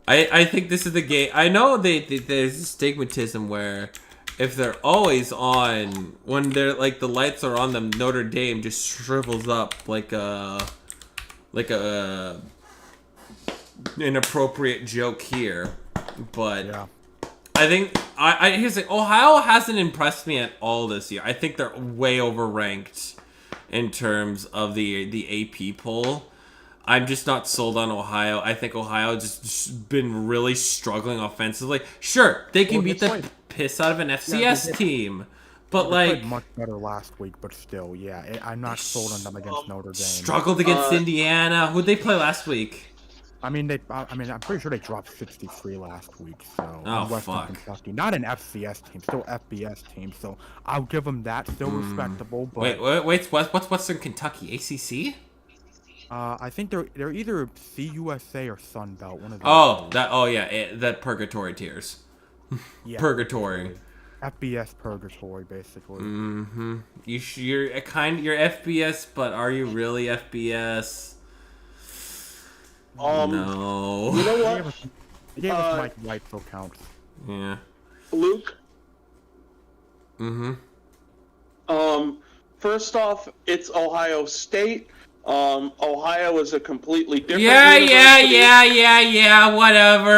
I think this is the game. I know there's a stigmatism where if they're always on, when they're like the lights are on them, Notre Dame just shrivels up like a inappropriate joke here. But yeah. I think here's the thing. Ohio hasn't impressed me at all this year. I think they're way overranked. in terms of the AP poll. I'm just not sold on Ohio. I think Ohio just been really struggling offensively. Sure, they can beat the piss out of an FCS team, but They played like much better last week, but still, yeah, I'm not sold on them against Notre Dame. struggled against Indiana. Who'd they play last week? I mean, I'm pretty sure they dropped 63 last week. So Oh, Western fuck. Kentucky, not an FCS team, still FBS team. So I'll give them that, still respectable. But Wait, what's Western Kentucky? ACC? I think they're either CUSA or Sun Belt. One of those. Oh yeah, that purgatory tiers. Yeah, Purgatory. FBS purgatory, basically. Mm-hmm. You're FBS, but are you really FBS? No. You know what? They gave us Mike White, so counts. Yeah. Luke. Mm-hmm. First off, it's Ohio State. Ohio is a completely different Yeah, university. whatever.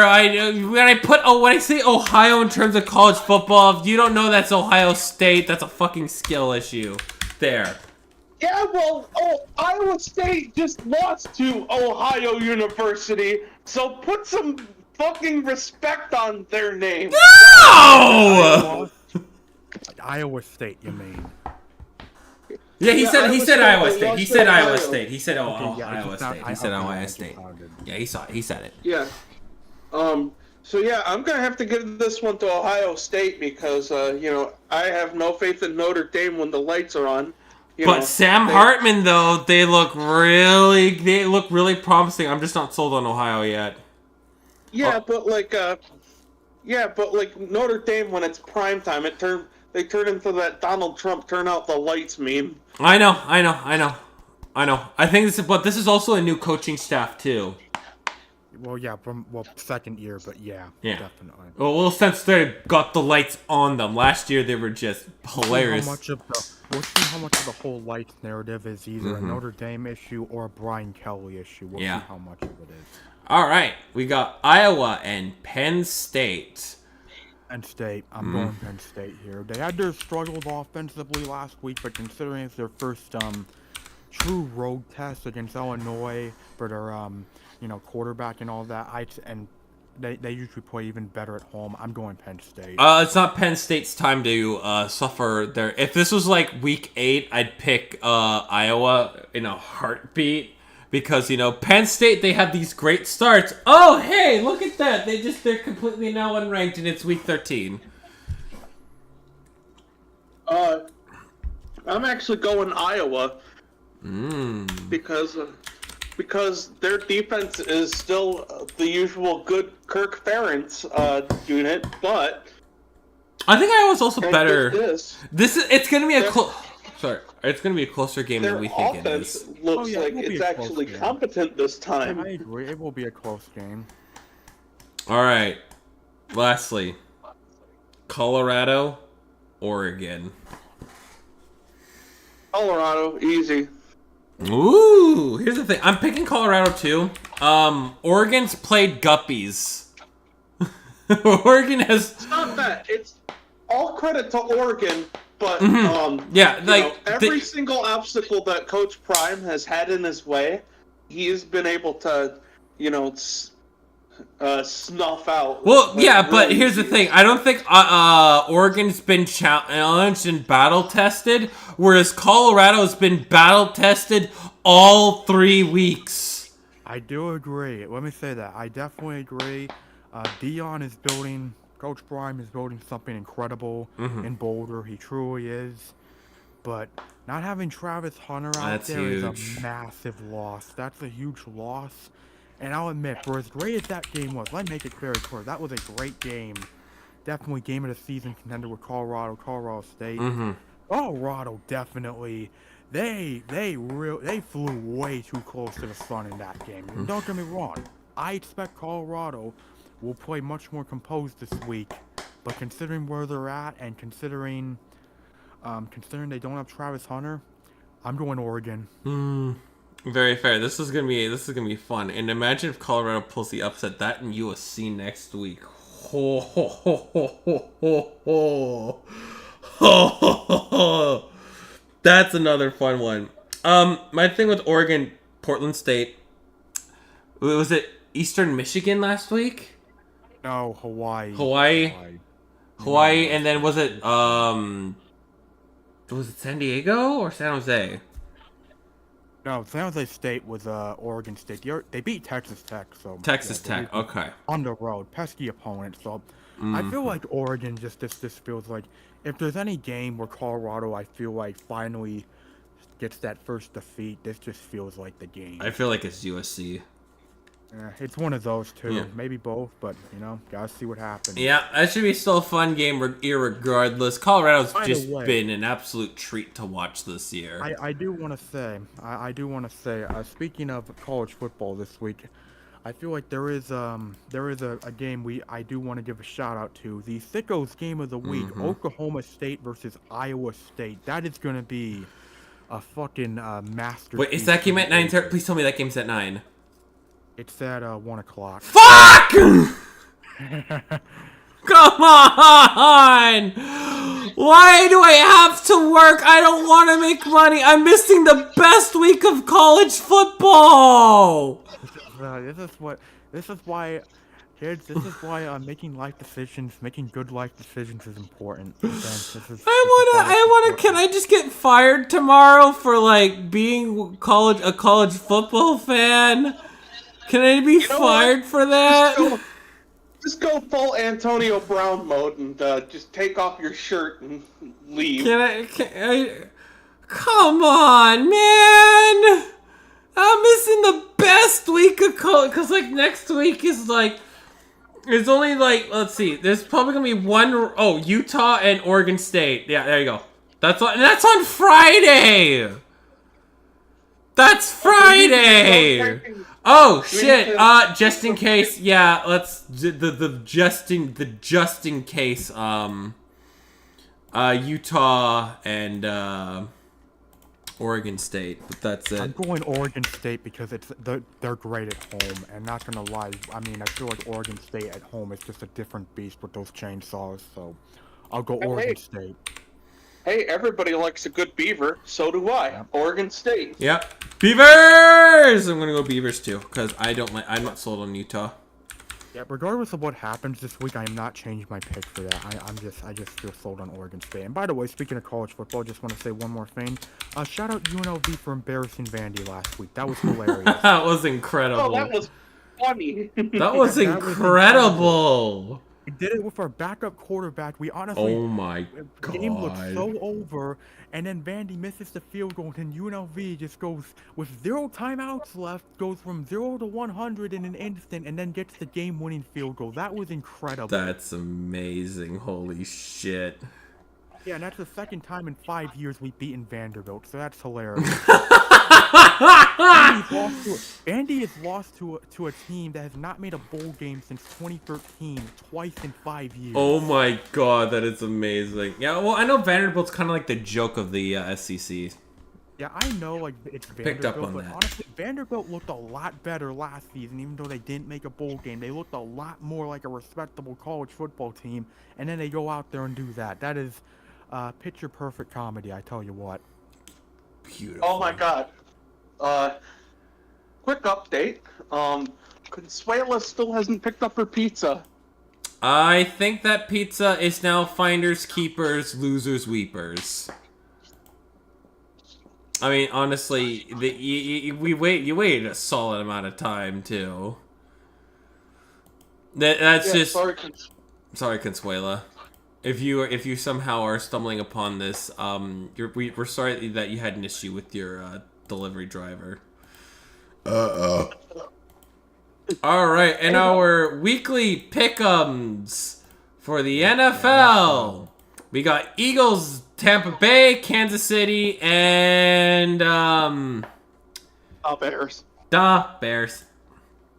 When I say Ohio in terms of college football, if you don't know that's Ohio State, that's a fucking skill issue. There. Yeah, well, Iowa State just lost to Ohio University, so put some fucking respect on their name. No! Iowa State, you mean? Yeah, he said Iowa State. He said Iowa State. He said Okay, yeah, Iowa it's not- State. He said okay, Ohio I State. confounded. Yeah, he said it. Yeah. So yeah, I'm gonna have to give this one to Ohio State because I have no faith in Notre Dame when the lights are on. But Sam Hartman though, they look really promising. I'm just not sold on Ohio yet. Yeah, but like Notre Dame when it's prime time, they turn into that Donald Trump turn out the lights meme. I know. I think this is also a new coaching staff too. Well, yeah, second year, but yeah, definitely. Well, since they got the lights on them last year, they were just hilarious. We'll see how much of the whole lights narrative is either a Notre Dame issue or a Brian Kelly issue. We'll see how much of it is. All right, we got Iowa and Penn State. Penn State. I'm going Penn State here. They had their struggles offensively last week, but considering it's their first true road test against Illinois for their quarterback and all that, they usually play even better at home. I'm going Penn State. It's not Penn State's time to suffer there. If this was like week 8, I'd pick Iowa in a heartbeat. Because, Penn State, they have these great starts. Oh, hey, look at that. They're completely now unranked, and it's week 13. I'm actually going Iowa. Because their defense is still the usual good Kirk Ferentz unit, but I think Iowa's also better. It's going to be it's going to be a closer game than we think it is. Looks like it's actually competent this time. I agree. It will be a close game. All right. Lastly, Colorado, Oregon. Colorado, easy. Ooh, here's the thing. I'm picking Colorado too. Oregon's played guppies. Oregon has... Stop that. It's all credit to Oregon. But every single obstacle that Coach Prime has had in his way, he has been able to, snuff out. Well, yeah, but here's the thing: I don't think Oregon's been challenged and battle tested, whereas Colorado's been battle tested all 3 weeks. I do agree. Let me say that I definitely agree. Dion is building. Coach Prime is building something incredible in Boulder. He truly is. But not having Travis Hunter out there is a massive loss. That's a huge loss. And I'll admit, for as great as that game was, let me make it very clear, that was a great game. Definitely game of the season contender with Colorado State. Colorado definitely, they flew way too close to the sun in that game. Don't get me wrong. I expect Colorado will play much more composed this week, but considering where they're at and considering they don't have Travis Hunter, I'm going Oregon. Very fair. This is gonna be fun. And imagine if Colorado pulls the upset, that in USC next week. That's another fun one. My thing with Oregon, Portland State. Was it Eastern Michigan last week? No, Hawaii. Hawaii, Hawaii. and then was it San Diego or San Jose? No, San Jose State was Oregon State. They beat Texas Tech, so Texas yeah, Tech. Okay. on the road, pesky opponent. So I feel like Oregon just this feels like if there's any game where Colorado, I feel like finally gets that first defeat, this just feels like the game. I feel like it's USC. Yeah, it's one of those two, Yeah. maybe both, but gotta see what happens. Yeah, that should be still a fun game, irregardless. Colorado's By the just way, been an absolute treat to watch this year. I do want to say, speaking of college football this week, I feel like there is a game I do want to give a shout out to. The Sickco's game of the week, Oklahoma State versus Iowa State. That is gonna be a fucking masterpiece. Wait, is that game at 9:30? Please tell me that game's at 9. It's at 1 o'clock. Fuck! Come on! Why do I have to work? I don't want to make money. I'm missing the best week of college football. This is why, kids. This is why making good life decisions is important. I wanna. Can I just get fired tomorrow for like being a college football fan? Can I be fired for that? Just go full Antonio Brown mode and just take off your shirt and leave. Can I? Come on, man! I'm missing the best week of college because like next week is like. It's only like, let's see. There's probably gonna be one. Oh, Utah and Oregon State. Yeah, there you go. That's on Friday. That's Friday. Oh shit. Just in case. Yeah, let's the just in case. Utah and Oregon State, but that's it. I'm going Oregon State because they're great at home, and not gonna lie, I mean I feel like Oregon State at home is just a different beast with those chainsaws, so I'll go Oregon State. Hey, everybody likes a good beaver, so do I. Yeah. Oregon State. Yep. Beavers! I'm gonna go Beavers too, because I'm not sold on Utah. Yeah, regardless of what happens this week, I am not changing my pick for that. I just feel sold on Oregon State. And by the way, speaking of college football, just want to say one more thing. Shout out UNLV for embarrassing Vandy last week. That was hilarious. That was incredible. Oh, that was funny. That was incredible. We did it with our backup quarterback. We honestly, oh my god, the game looked so over, and then Vandy misses the field goal, and UNLV just goes with 0 timeouts left, goes from 0 to 100 in an instant, and then gets the game-winning field goal. That was incredible. That's amazing. Holy shit. Yeah, and that's the second time in 5 years we've beaten Vanderbilt, so that's hilarious. Vandy has lost to a team that has not made a bowl game since 2013, twice in 5 years. Oh my god, that is amazing. Yeah, well, I know Vanderbilt's kind of like the joke of the SEC. Yeah, I know, like, it's Picked up Vanderbilt, on but that. honestly, Vanderbilt looked a lot better last season, even though they didn't make a bowl game. They looked a lot more like a respectable college football team, and then they go out there and do that. That is picture-perfect comedy, I tell you what. Beautiful. Oh my god. Quick update. Consuela still hasn't picked up her pizza. I think that pizza is now finders, keepers, losers, weepers. I mean, honestly, you waited a solid amount of time too. That's just sorry, Consuela. If you somehow are stumbling upon this, we're sorry that you had an issue with your delivery driver. All right, and our weekly pick'ems for the NFL. We got Eagles, Tampa Bay, Kansas City, and Bears. Bears.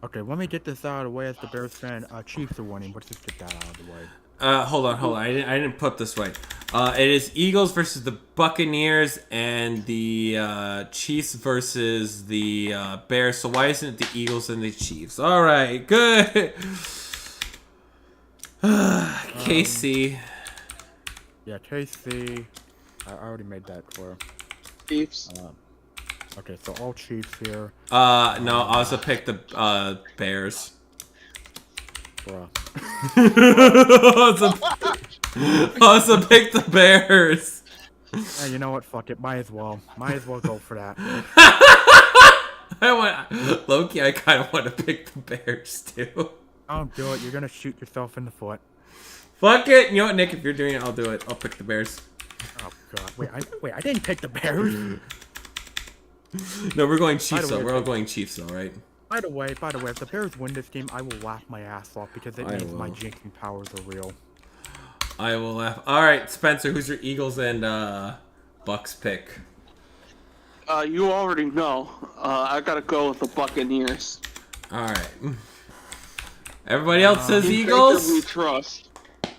Okay, let me get this out of the way as the Bears fan. Chiefs are winning. Let's just get that out of the way. Hold on. I didn't put this right. It is Eagles versus the Buccaneers and the Chiefs versus the Bears. So why isn't it the Eagles and the Chiefs? All right, good. KC. Yeah, KC. I already made that clear. Chiefs. Okay, so all Chiefs here. No, I also picked the Bears. Bruh. I also picked the Bears. Yeah, you know what? Fuck it. Might as well. Might as well go for that. Loki, I kind of want to pick the Bears too. Don't do it. You're gonna shoot yourself in the foot. Fuck it. You know what, Nick? If you're doing it, I'll do it. I'll pick the Bears. Oh god. Wait. I didn't pick the Bears. No, we're going Chiefs though. We're all going Chiefs though, right? By the way, if the Bears win this game, I will laugh my ass off because it means my jinxing powers are real. I will laugh. All right, Spencer, who's your Eagles and Bucks pick? You already know. I gotta go with the Buccaneers. All right. Everybody else says Eagles. We trust.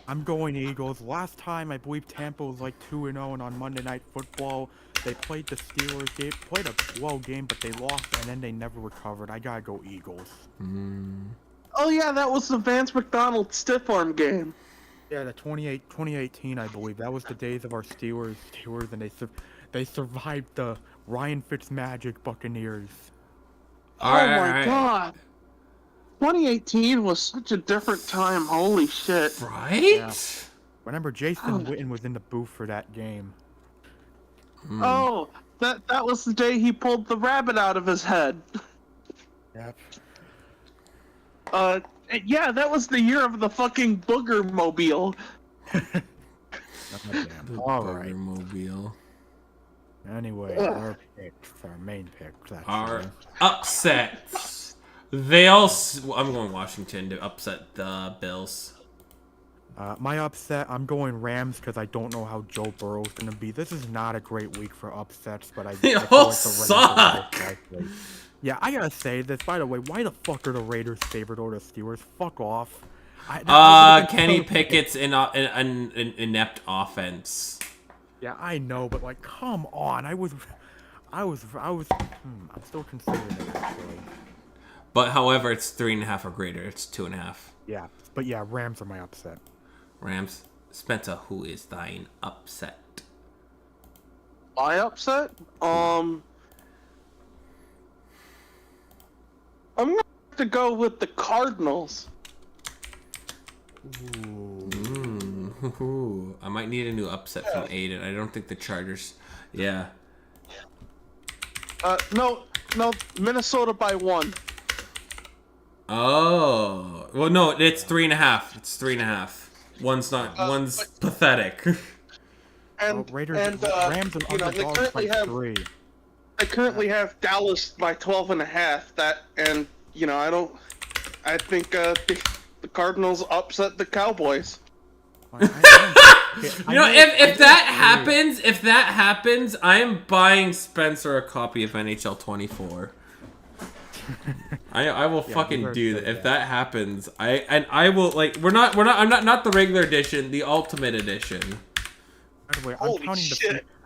I'm going Eagles. Last time, I believe Tampa was like 2-0, and on Monday Night Football, they played the Steelers. They played a well game, but they lost, and then they never recovered. I gotta go Eagles. Oh yeah, that was the Vance McDonald stiff arm game. Yeah, the 2018, I believe. That was the days of our Steelers, and they survived the Ryan Fitzmagic Buccaneers. Oh my god. 2018 was such a different time. Holy shit. Right? Yeah. Remember, Jason Witten was in the booth for that game. Oh, that was the day he pulled the rabbit out of his head. Yep. Yeah, that was the year of the fucking booger mobile. Alright. Mobile. Anyway, our main picks. Our upsets. I'm going Washington to upset the Bills. My upset, I'm going Rams because I don't know how Joe Burrow's gonna be. This is not a great week for upsets, but They all suck. Yeah, I gotta say this. By the way, why the fuck are the Raiders favored over the Steelers? Fuck off. Kenny Pickett's in an inept offense. Yeah, I know, but like, come on. I'm still considering it actually. But however, it's 3.5 or greater. It's 2.5. Yeah, but yeah, Rams are my upset. Rams. Spencer, who is thine upset? My upset? I'm gonna have to go with the Cardinals. Ooh. I might need a new upset from Aiden. I don't think the Chargers. Yeah. No, Minnesota by 1. Oh. Well, no, it's 3.5. It's 3.5. One's pathetic. And Raiders, and Rams and underdogs by 3. I currently have Dallas by 12.5. I think the Cardinals upset the Cowboys. If that happens, I am buying Spencer a copy of NHL 24. I will fucking do that. If that happens, I will I'm not the regular edition, the ultimate edition. By the way,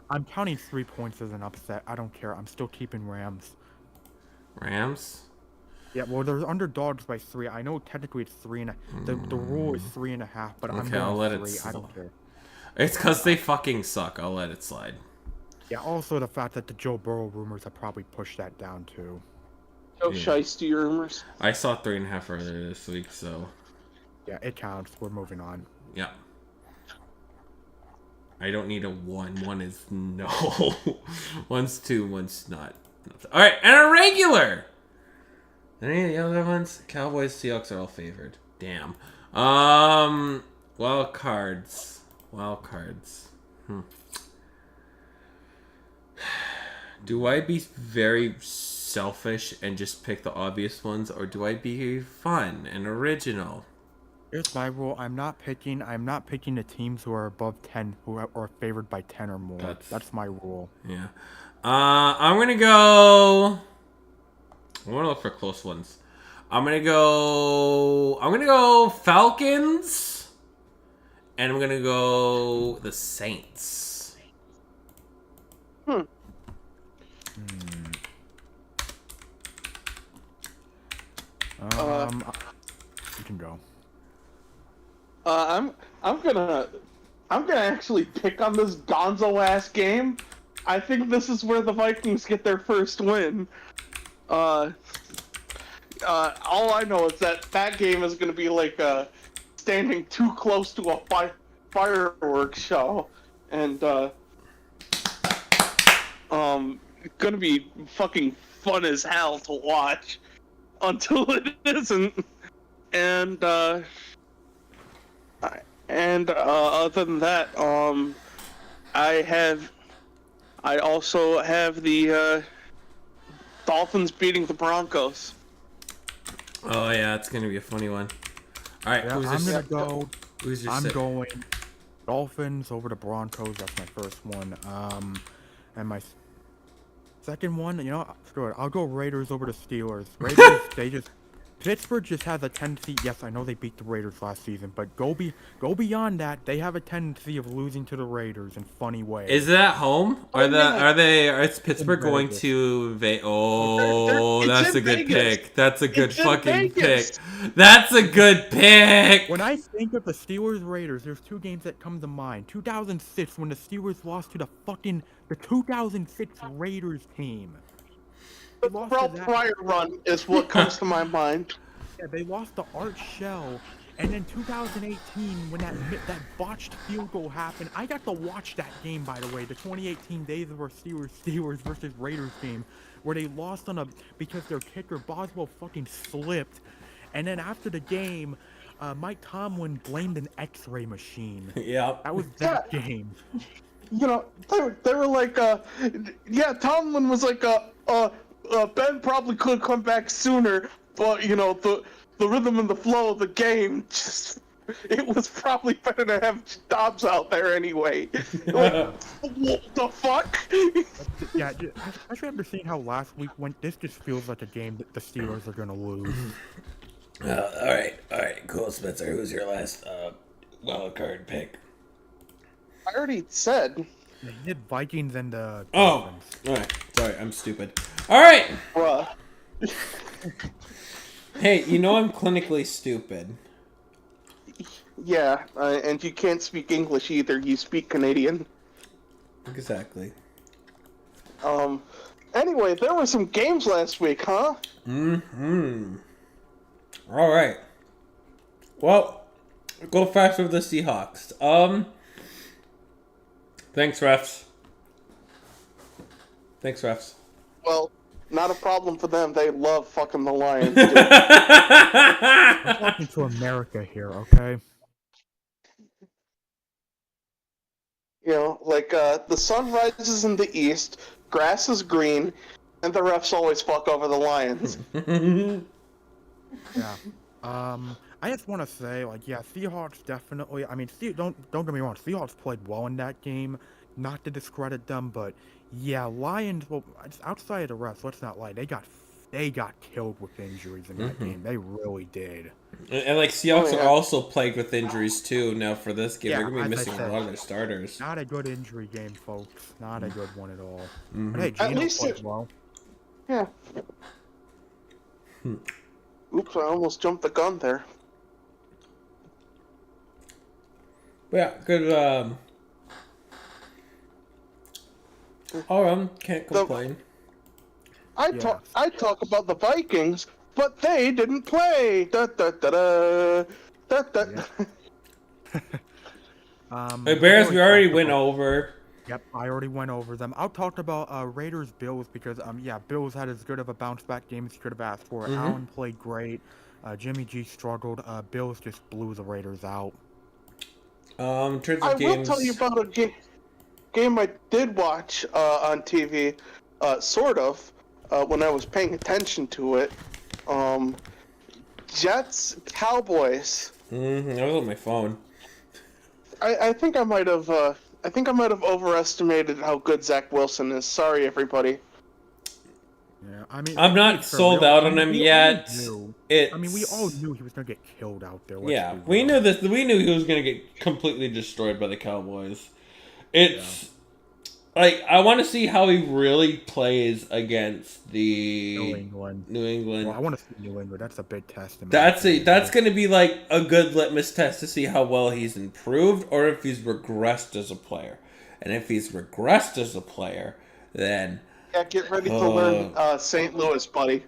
I'm counting 3 points as an upset. I don't care. I'm still keeping Rams. Rams? Yeah, well, they're underdogs by 3. I know technically it's 3.5. The rule is 3.5, but I'm going I'll let 3. it I don't care. It's because they fucking suck. I'll let it slide. Yeah, also the fact that the Joe Burrow rumors have probably pushed that down too. No shiesty rumors. I saw 3.5 earlier this week, so. Yeah, it counts. We're moving on. Yeah. I don't need a 1. 1 is no. 1's 2, 1's not. Alright, and a regular! Any of the other ones? Cowboys, Seahawks are all favored. Damn. Wild cards. Do I be very selfish and just pick the obvious ones, or do I be fun and original? Here's my rule. I'm not picking the teams who are above 10, who are favored by 10 or more. That's my rule. Yeah. I'm gonna go. I want to look for close ones. I'm gonna go Falcons, and I'm gonna go the Saints. You can go. I'm gonna actually pick on this gonzo ass game, I think this is where the Vikings get their first win. All I know is that game is going to be like standing too close to a fireworks show, and gonna be fucking fun as hell to watch until it isn't. And other than that, I also have the Dolphins beating the Broncos. Oh yeah, it's gonna be a funny one. All right, Yeah, I'm gonna go. Who's your I'm six? going Dolphins over the Broncos. That's my first one. And my second one, screw it. I'll go Raiders over the Steelers. Raiders, Pittsburgh just has a tendency. Yes, I know they beat the Raiders last season, but go beyond that. They have a tendency of losing to the Raiders in funny ways. Is it at home? Is Pittsburgh going to Vegas? Oh, that's a good pick. That's a good fucking pick. That's a good pick. When I think of the Steelers Raiders, there's two games that come to mind. 2006, when the Steelers lost to the 2006 Raiders team. The Ralph Pryor run is what comes to my mind. Yeah, they lost to Art Shell, and then 2018, when that botched field goal happened, I got to watch that game, by the way, the 2018 Days of our Steelers versus Raiders game, where they lost because their kicker Boswell fucking slipped, and then after the game, Mike Tomlin blamed an X-ray machine. Yeah, that was that game. They were like, Tomlin was like, Ben probably could come back sooner, but the rhythm and the flow of the game it was probably better to have Dobbs out there anyway. Like, what the fuck? Yeah, especially after seeing how last week went, this just feels like a game that the Steelers are gonna lose. All right, cool, Spencer. Who's your last wild card pick? I already said. You did Vikings and the Dolphins. All right. Sorry, I'm stupid. All right. Bruh. Hey, I'm clinically stupid. Yeah, and you can't speak English either. You speak Canadian. Exactly. Anyway, there were some games last week, huh? Mm-hmm. All right. Well, go fast with the Seahawks. Thanks, refs. Well, not a problem for them. They love fucking the Lions. I'm talking to America here, okay? The sun rises in the east, grass is green, and the refs always fuck over the Lions. Yeah. I just want to say, Seahawks definitely. I mean, don't get me wrong. Seahawks played well in that game. Not to discredit them, but yeah, Lions. Well, outside of the refs, let's not lie. They got killed with injuries in that game. They really did. And Seahawks are also plagued with injuries too. Now for this game, they're gonna be missing a lot of their starters. Not a good injury game, folks. Not a good one at all. Mm-hmm. But hey, Gino played well. Yeah. Oops, I almost jumped the gun there. Yeah, good. Can't complain. I talk about the Vikings, but they didn't play. Da, da, da, da, da, da. Hey, Bears, we already went over. Yep, I already went over them. I'll talk about Raiders Bills because Bills had as good of a bounce back game as you could have asked for. Mm-hmm. Allen played great. Jimmy G struggled. Bills just blew the Raiders out. In terms of I games, will tell you about a game I did watch on TV, sort of, when I was paying attention to it. Jets Cowboys. Mm-hmm. I was on my phone. I think I might have overestimated how good Zach Wilson is. Sorry, everybody. Yeah, I mean, I'm not sold out on him yet. We all knew he was gonna get killed out there. Yeah, we knew this. We knew he was gonna get completely destroyed by the Cowboys. It's I want to see how he really plays against the New England. Well, I want to see New England. That's a big test. That's going to be like a good litmus test to see how well he's improved or if he's regressed as a player. And if he's regressed as a player, then Yeah, get ready to learn St. Louis, buddy.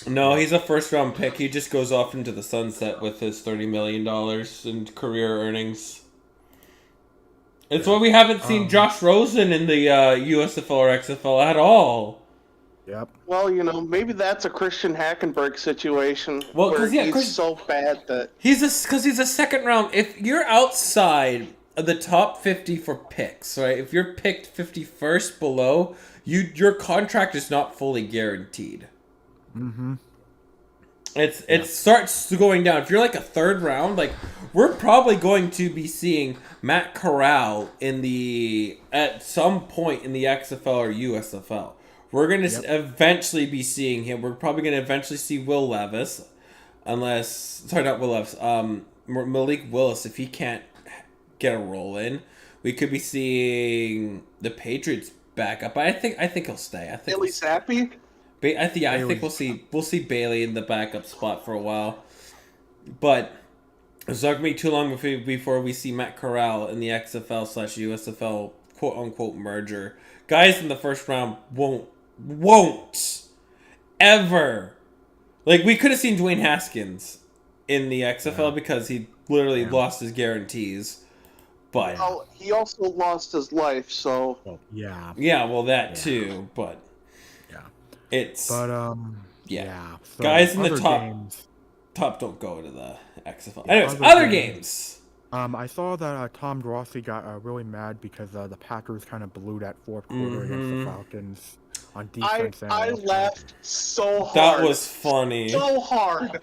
no, he's a first round pick. He just goes off into the sunset with his $30 million in career earnings. It's why we haven't seen Josh Rosen in the USFL or XFL at all. Yep. Well, maybe that's a Christian Hackenberg situation Well, where 'cause, yeah, he's so bad that he's a second round. If you're outside of the top 50 for picks, right? If you're picked 51st below, your contract is not fully guaranteed. Mm-hmm. It starts going down. If you're like a third round, like we're probably going to be seeing Matt Corral at some point in the XFL or USFL. We're gonna eventually be seeing him. We're probably gonna eventually see Will Levis, not Will Levis. Malik Willis, if he can't get a roll in, we could be seeing the Patriots back up. But I think he'll stay. I think Billy Zappi. I think we'll see Bailey in the backup spot for a while, but it's not gonna be too long before we see Matt Corral in the XFL/USFL quote unquote merger. Guys in the first round won't ever, like, we could have seen Dwayne Haskins in the XFL because he literally lost his guarantees, but he also lost his life, so too, but. So guys in the top don't go to the XFL. Anyways, other games. I saw that Tom Grossi got really mad because the Packers kind of blew that fourth quarter against the Falcons on defense. I laughed so hard. That was funny. So hard.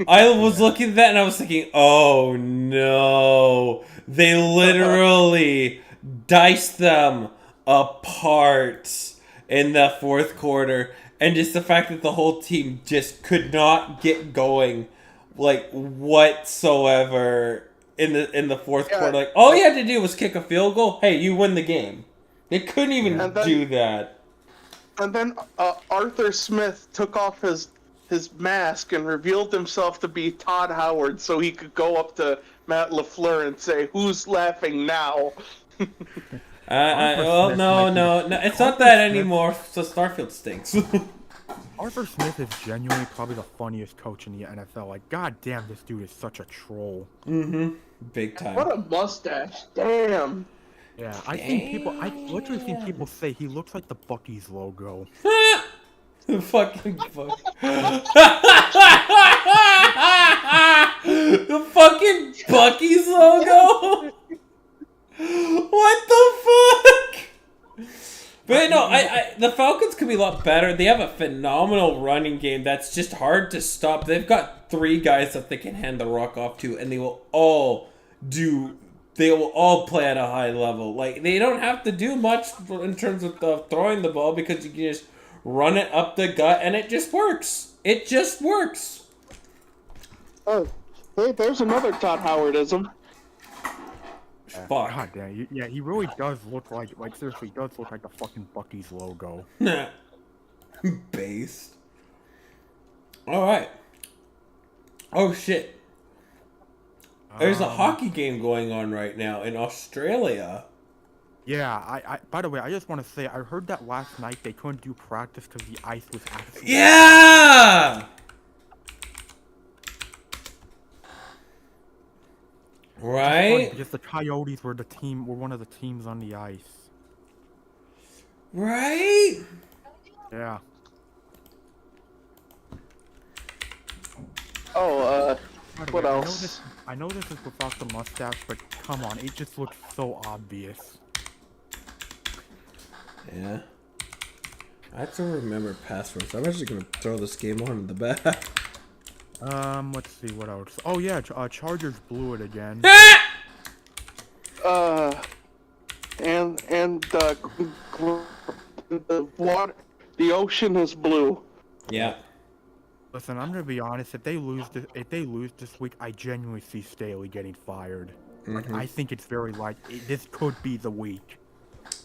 I was looking at that and I was thinking, oh no. They literally diced them apart in the fourth quarter. And just the fact that the whole team just could not get going, like, whatsoever in the fourth quarter. Like, all you had to do was kick a field goal. Hey, you win the game. They couldn't even do that. And then Arthur Smith took off his mask and revealed himself to be Todd Howard, so he could go up to Matt LaFleur and say, "Who's laughing now?" No, it's not that anymore. So Starfield stinks. Arthur Smith is genuinely probably the funniest coach in the NFL. Like, goddamn, this dude is such a troll. Big time. What a mustache! Damn. Yeah, I literally seen people say he looks like the Buc-ee's logo. The fucking fuck. The fucking Buc-ee's logo. What the fuck? But no, the Falcons could be a lot better. They have a phenomenal running game that's just hard to stop. They've got 3 guys that they can hand the rock off to, and they will all play at a high level. Like, they don't have to do much in terms of throwing the ball because you can just run it up the gut, and it just works. It just works. Oh, hey, there's another Todd Howardism. Fuck. God damn, yeah, he really does look like seriously, he does look like the fucking Buc-ee's logo. Based. Alright. Oh shit. There's a hockey game going on right now in Australia. Yeah, I by the way, I just want to say, I heard that last night they couldn't do practice because the ice was absolutely... Yeah! Right? Because the Coyotes were one of the teams on the ice. Right? Yeah. Oh, what else? I know this is without the mustache, but come on, it just looks so obvious. Yeah. I have to remember passwords. I'm actually gonna throw this game on in the back. Let's see what else. Oh yeah, Chargers blew it again. And the water, the ocean is blue. Yeah. Listen, I'm gonna be honest. If they lose this week, I genuinely see Staley getting fired. Like, I think it's very likely this could be the week.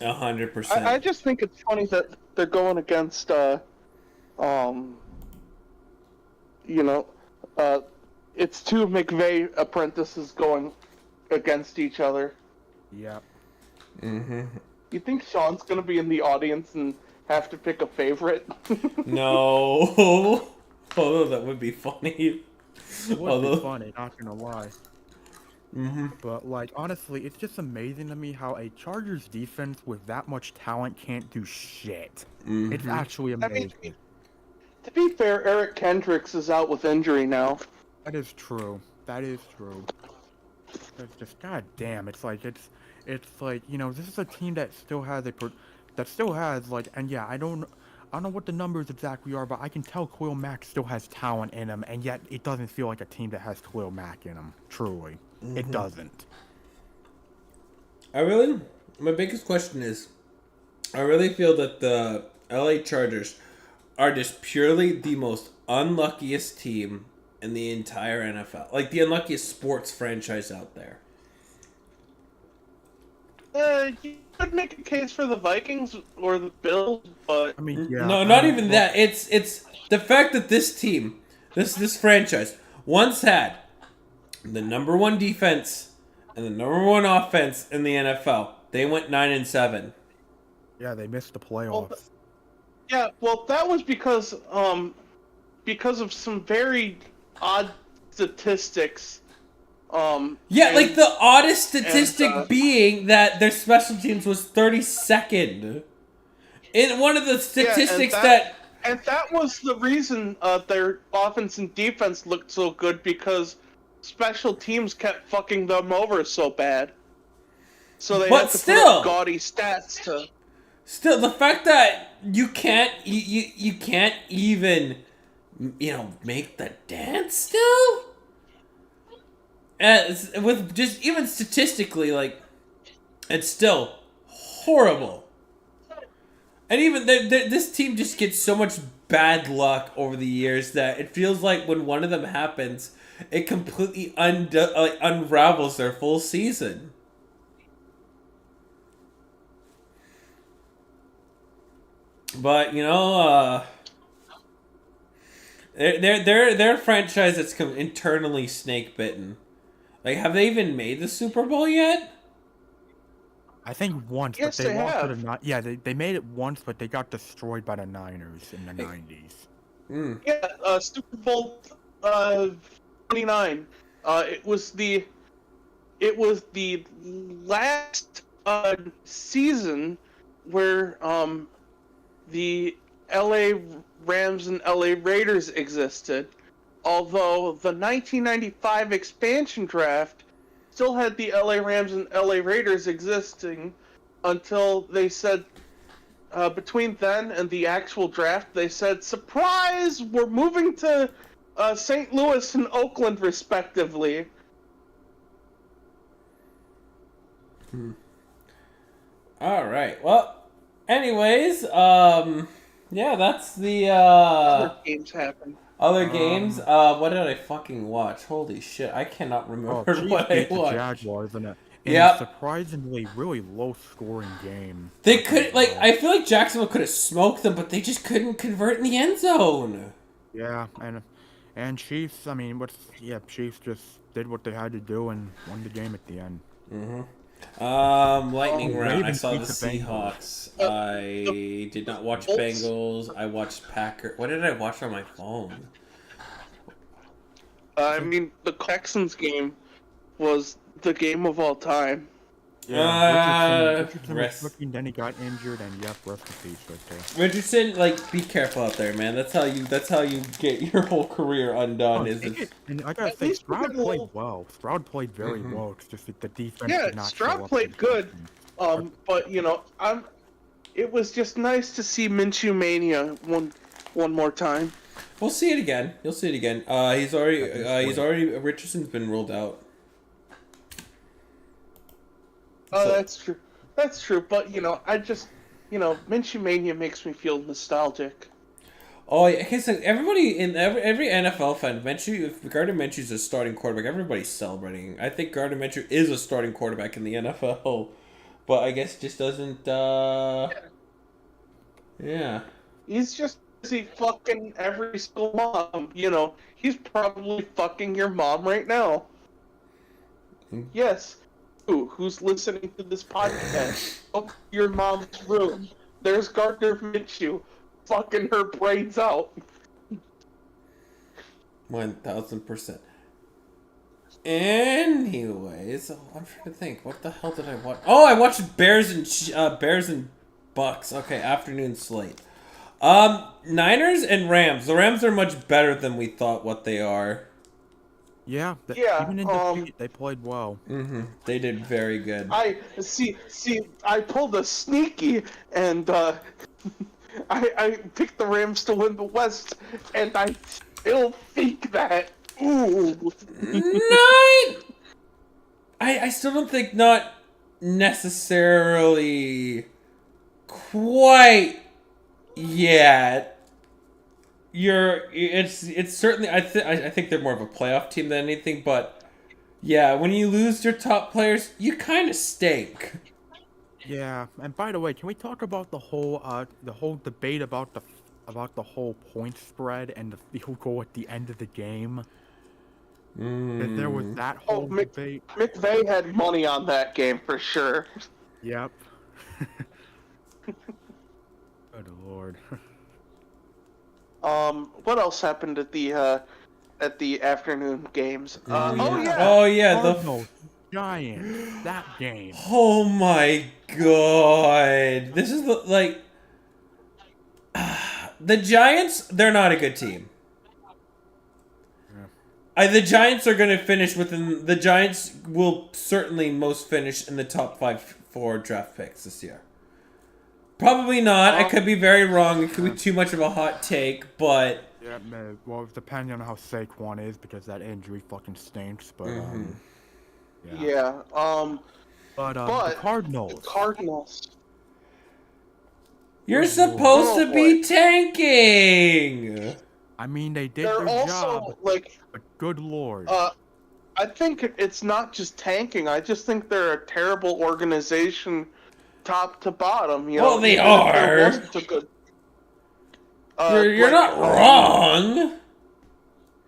100%. I just think it's funny that they're going against it's 2 McVay apprentices going against each other. Yep. Mm-hmm. You think Sean's gonna be in the audience and have to pick a favorite? No. Although that would be funny. It would be Although. funny, not gonna lie. Mm-hmm. But, like, honestly, it's just amazing to me how a Chargers defense with that much talent can't do shit. It's Mm-hmm. actually I mean, amazing. to be fair, Eric Kendricks is out with injury now. That is true. That is true. It's just, goddamn, it's like, you know, this is a team that still has like, and yeah, I don't know what the numbers exactly are, but I can tell Khalil Mack still has talent in him, and yet it doesn't feel like a team that has Khalil Mack in him. Truly, it doesn't. My biggest question is, I really feel that the LA Chargers are just purely the most unluckiest team in the entire NFL. Like, the unluckiest sports franchise out there. You could make a case for the Vikings or the Bills, but I mean, yeah. No, not even that. It's the fact that this team, this franchise, once had the number one defense and the number one offense in the NFL. They went 9-7. Yeah, they missed the playoffs. Well, yeah, well, that was because of some very odd statistics. Yeah, like the oddest statistic being that their special teams was 32nd. In one of the statistics and that was the reason their offense and defense looked so good, because special teams kept fucking them over so bad. So they had to put up gaudy stats to. Still, the fact that you can't even, make the dance still. With just even statistically, like, it's still horrible. And even this team just gets so much bad luck over the years that it feels like when one of them happens, it completely unravels their full season. But they're a franchise that's internally snake bitten. Like, have they even made the Super Bowl yet? I think once, yes, but they lost have. to the Yeah, they made it once, but they got destroyed by the Niners in the 90s. Mm. Yeah, Super Bowl 29. It was the last season where the LA Rams and LA Raiders existed, although the 1995 expansion draft still had the LA Rams and LA Raiders existing until they said, between then and the actual draft, they said, surprise, we're moving to St. Louis and Oakland, respectively. All right. Well, anyways, yeah, that's the Other games happen. other games. What did I fucking watch? Holy shit, I cannot remember what I The watched. Jaguars in a surprisingly really low-scoring game. They could I feel like Jacksonville could have smoked them, but they just couldn't convert in the end zone. Yeah, and Chiefs. I mean, Chiefs just did what they had to do and won the game at the end. Lightning round. I saw the Seahawks. I did not watch Bengals. I watched Packers. What did I watch on my phone? I mean, the Texans game was the game of all time. Yeah, Richardson was looking, then he got injured, and rest in peace right there. Richardson, be careful out there, man. That's how you get your whole career undone. And I gotta say, Stroud played well. Stroud played very well. It's just that the defense did not show up. Stroud played good. But it was just nice to see Minshew Mania one more time. We'll see it again. You'll see it again. Richardson's been ruled out. Oh, that's true. That's true. But I just, Minshew Mania makes me feel nostalgic. Oh, okay. So everybody in every NFL fan, if Gardner Minshew's a starting quarterback, everybody's celebrating. I think Gardner Minshew is a starting quarterback in the NFL, but I guess just doesn't. Yeah. He's just busy fucking every single mom. He's probably fucking your mom right now. Yes. who's listening to this podcast, go to your mom's room. There's Gardner Minshew, fucking her brains out. 1000%. Anyways, I'm trying to think. What the hell did I watch? Oh, I watched Bears and Bucks. Okay, afternoon slate. Niners and Rams. The Rams are much better than we thought what they are. Yeah, even in defeat, they played well. They did very good. I see. I pulled a sneaky, and I picked the Rams to win the West, and I still think that. Ooh. Nine. I still don't think not necessarily quite yet. It's certainly I think they're more of a playoff team than anything, but yeah, when you lose your top players, you kind of stink. Yeah, and by the way, can we talk about the whole debate about the whole point spread and the field goal at the end of the game? That there was that whole debate. McVay had money on that game for sure. Yep. Good lord. What else happened at the afternoon games? Oh yeah, Cardinals, Giants, that game. Oh my god, this is the Giants. They're not a good team. The Giants are going to finish within. The Giants will certainly most finish in the top 5 for draft picks this year. Probably not. I could be very wrong. It could be too much of a hot take, but Yeah, well, depending on how Saquon is, because that injury fucking stinks. But Yeah. But the Cardinals. You're supposed to be tanking. I mean, they did They're their also job. like. But good lord. I think it's not just tanking. I just think they're a terrible organization, top to bottom. You know, Well, they even if are. there wasn't a good- You're not wrong.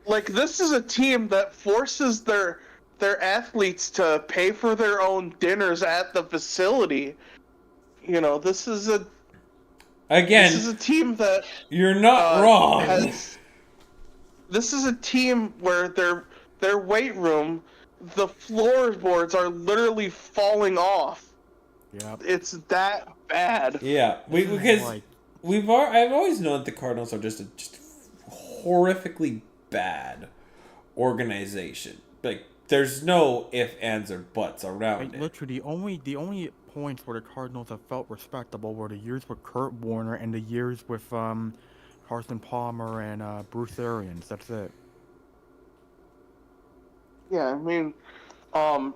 Like, this is a team that forces their athletes to pay for their own dinners at the facility. You know, this is a team that you're not wrong. This is a team where their weight room, the floorboards are literally falling off. Yep. It's that bad. Yeah, I've always known that the Cardinals are just horrifically bad organization. Like, there's no ifs, ands, or buts around it. Literally, the only points where the Cardinals have felt respectable were the years with Kurt Warner and the years with Carson Palmer and Bruce Arians. That's it. Yeah, I mean, I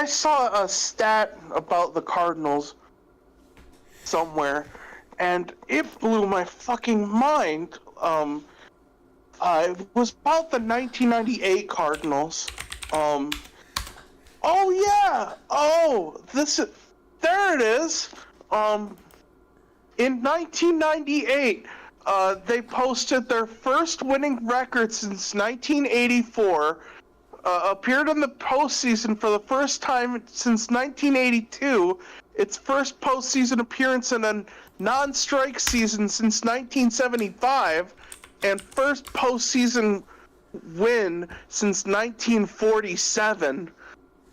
saw a stat about the Cardinals somewhere, and it blew my fucking mind. It was about the 1998 Cardinals. Oh yeah. Oh, there it is. In 1998, they posted their first winning record since 1984. Appeared in the postseason for the first time since 1982. Its first postseason appearance in a non-strike season since 1975, and first postseason win since 1947.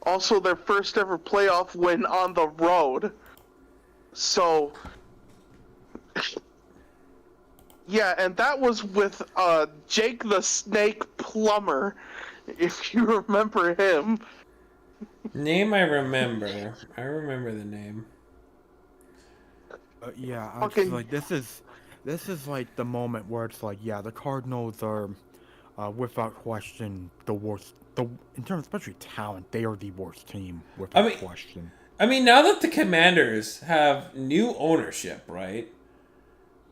Also, their first ever playoff win on the road. So, yeah, and that was with Jake the Snake Plummer, if you remember him. Name I remember. I remember the name. Yeah, I'm just like, this is like the moment where it's like, yeah, the Cardinals are, without question, the worst. In terms, especially talent, they are the worst team without question. I mean, now that the Commanders have new ownership, right?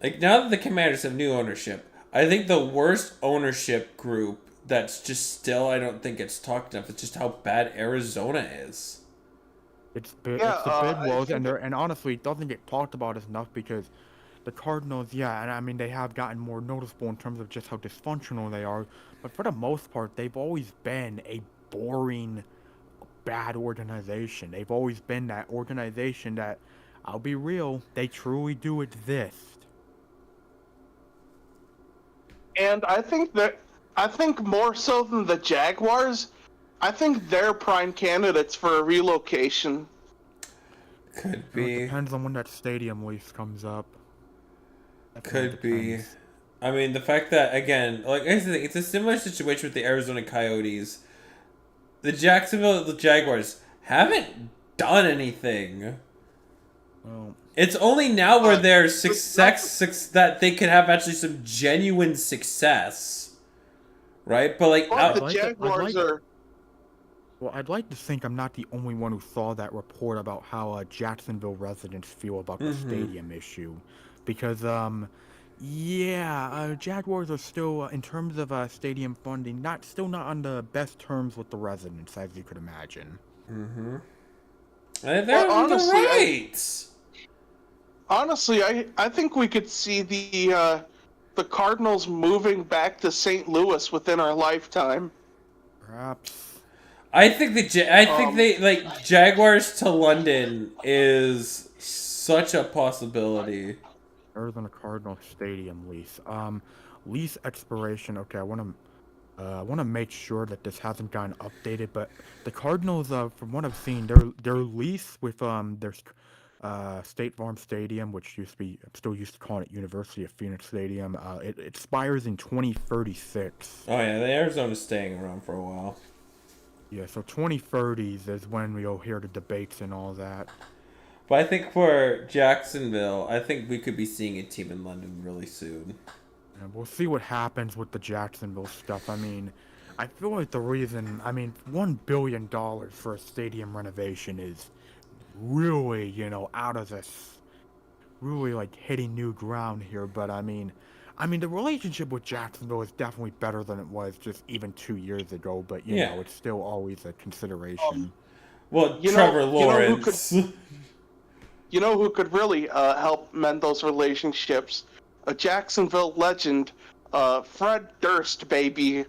Like, now that the Commanders have new ownership, I think the worst ownership group that's just still, I don't think it's talked enough, it's just how bad Arizona is. It's the Bidwells, and honestly, it doesn't get talked about as enough because the Cardinals, yeah, and I mean, they have gotten more noticeable in terms of just how dysfunctional they are, but for the most part, they've always been a boring, bad organization. They've always been that organization that, I'll be real, they truly do exist. And I think more so than the Jaguars, I think they're prime candidates for a relocation. Could You know, it be. depends on when that stadium lease comes up. Definitely Could be. depends. I mean, the fact that, again, like, here's the thing, it's a similar situation with the Arizona Coyotes. The Jacksonville Jaguars haven't done anything. Well, It's only now where there's success that they could have actually some genuine success, right? But like, But the Jaguars are. well, I'd like to think I'm not the only one who saw that report about how Jacksonville residents feel about the stadium issue, because yeah, Jaguars are still in terms of stadium funding, still not on the best terms with the residents, as you could imagine. they're Well, honestly, right. Honestly, I think we could see the Cardinals moving back to St. Louis within our lifetime. Perhaps. I think they like Jaguars to London is such a possibility. Arizona Cardinals stadium lease. Lease expiration. Okay, I want to make sure that this hasn't gotten updated, but the Cardinals, from what I've seen, their lease with their State Farm Stadium, which still used to call it University of Phoenix Stadium, it expires in 2036. Oh yeah, the Arizona's staying around for a while. Yeah, so 2030s is when we'll hear the debates and all that. But I think for Jacksonville, I think we could be seeing a team in London really soon. And we'll see what happens with the Jacksonville stuff. I mean, I feel like $1 billion for a stadium renovation is really, out of this, really like hitting new ground here. But I mean, the relationship with Jacksonville is definitely better than it was just even 2 years ago. But you know, it's still always a consideration. Well, Trevor Lawrence. You know who could really help mend those relationships? A Jacksonville legend, Fred Durst, baby.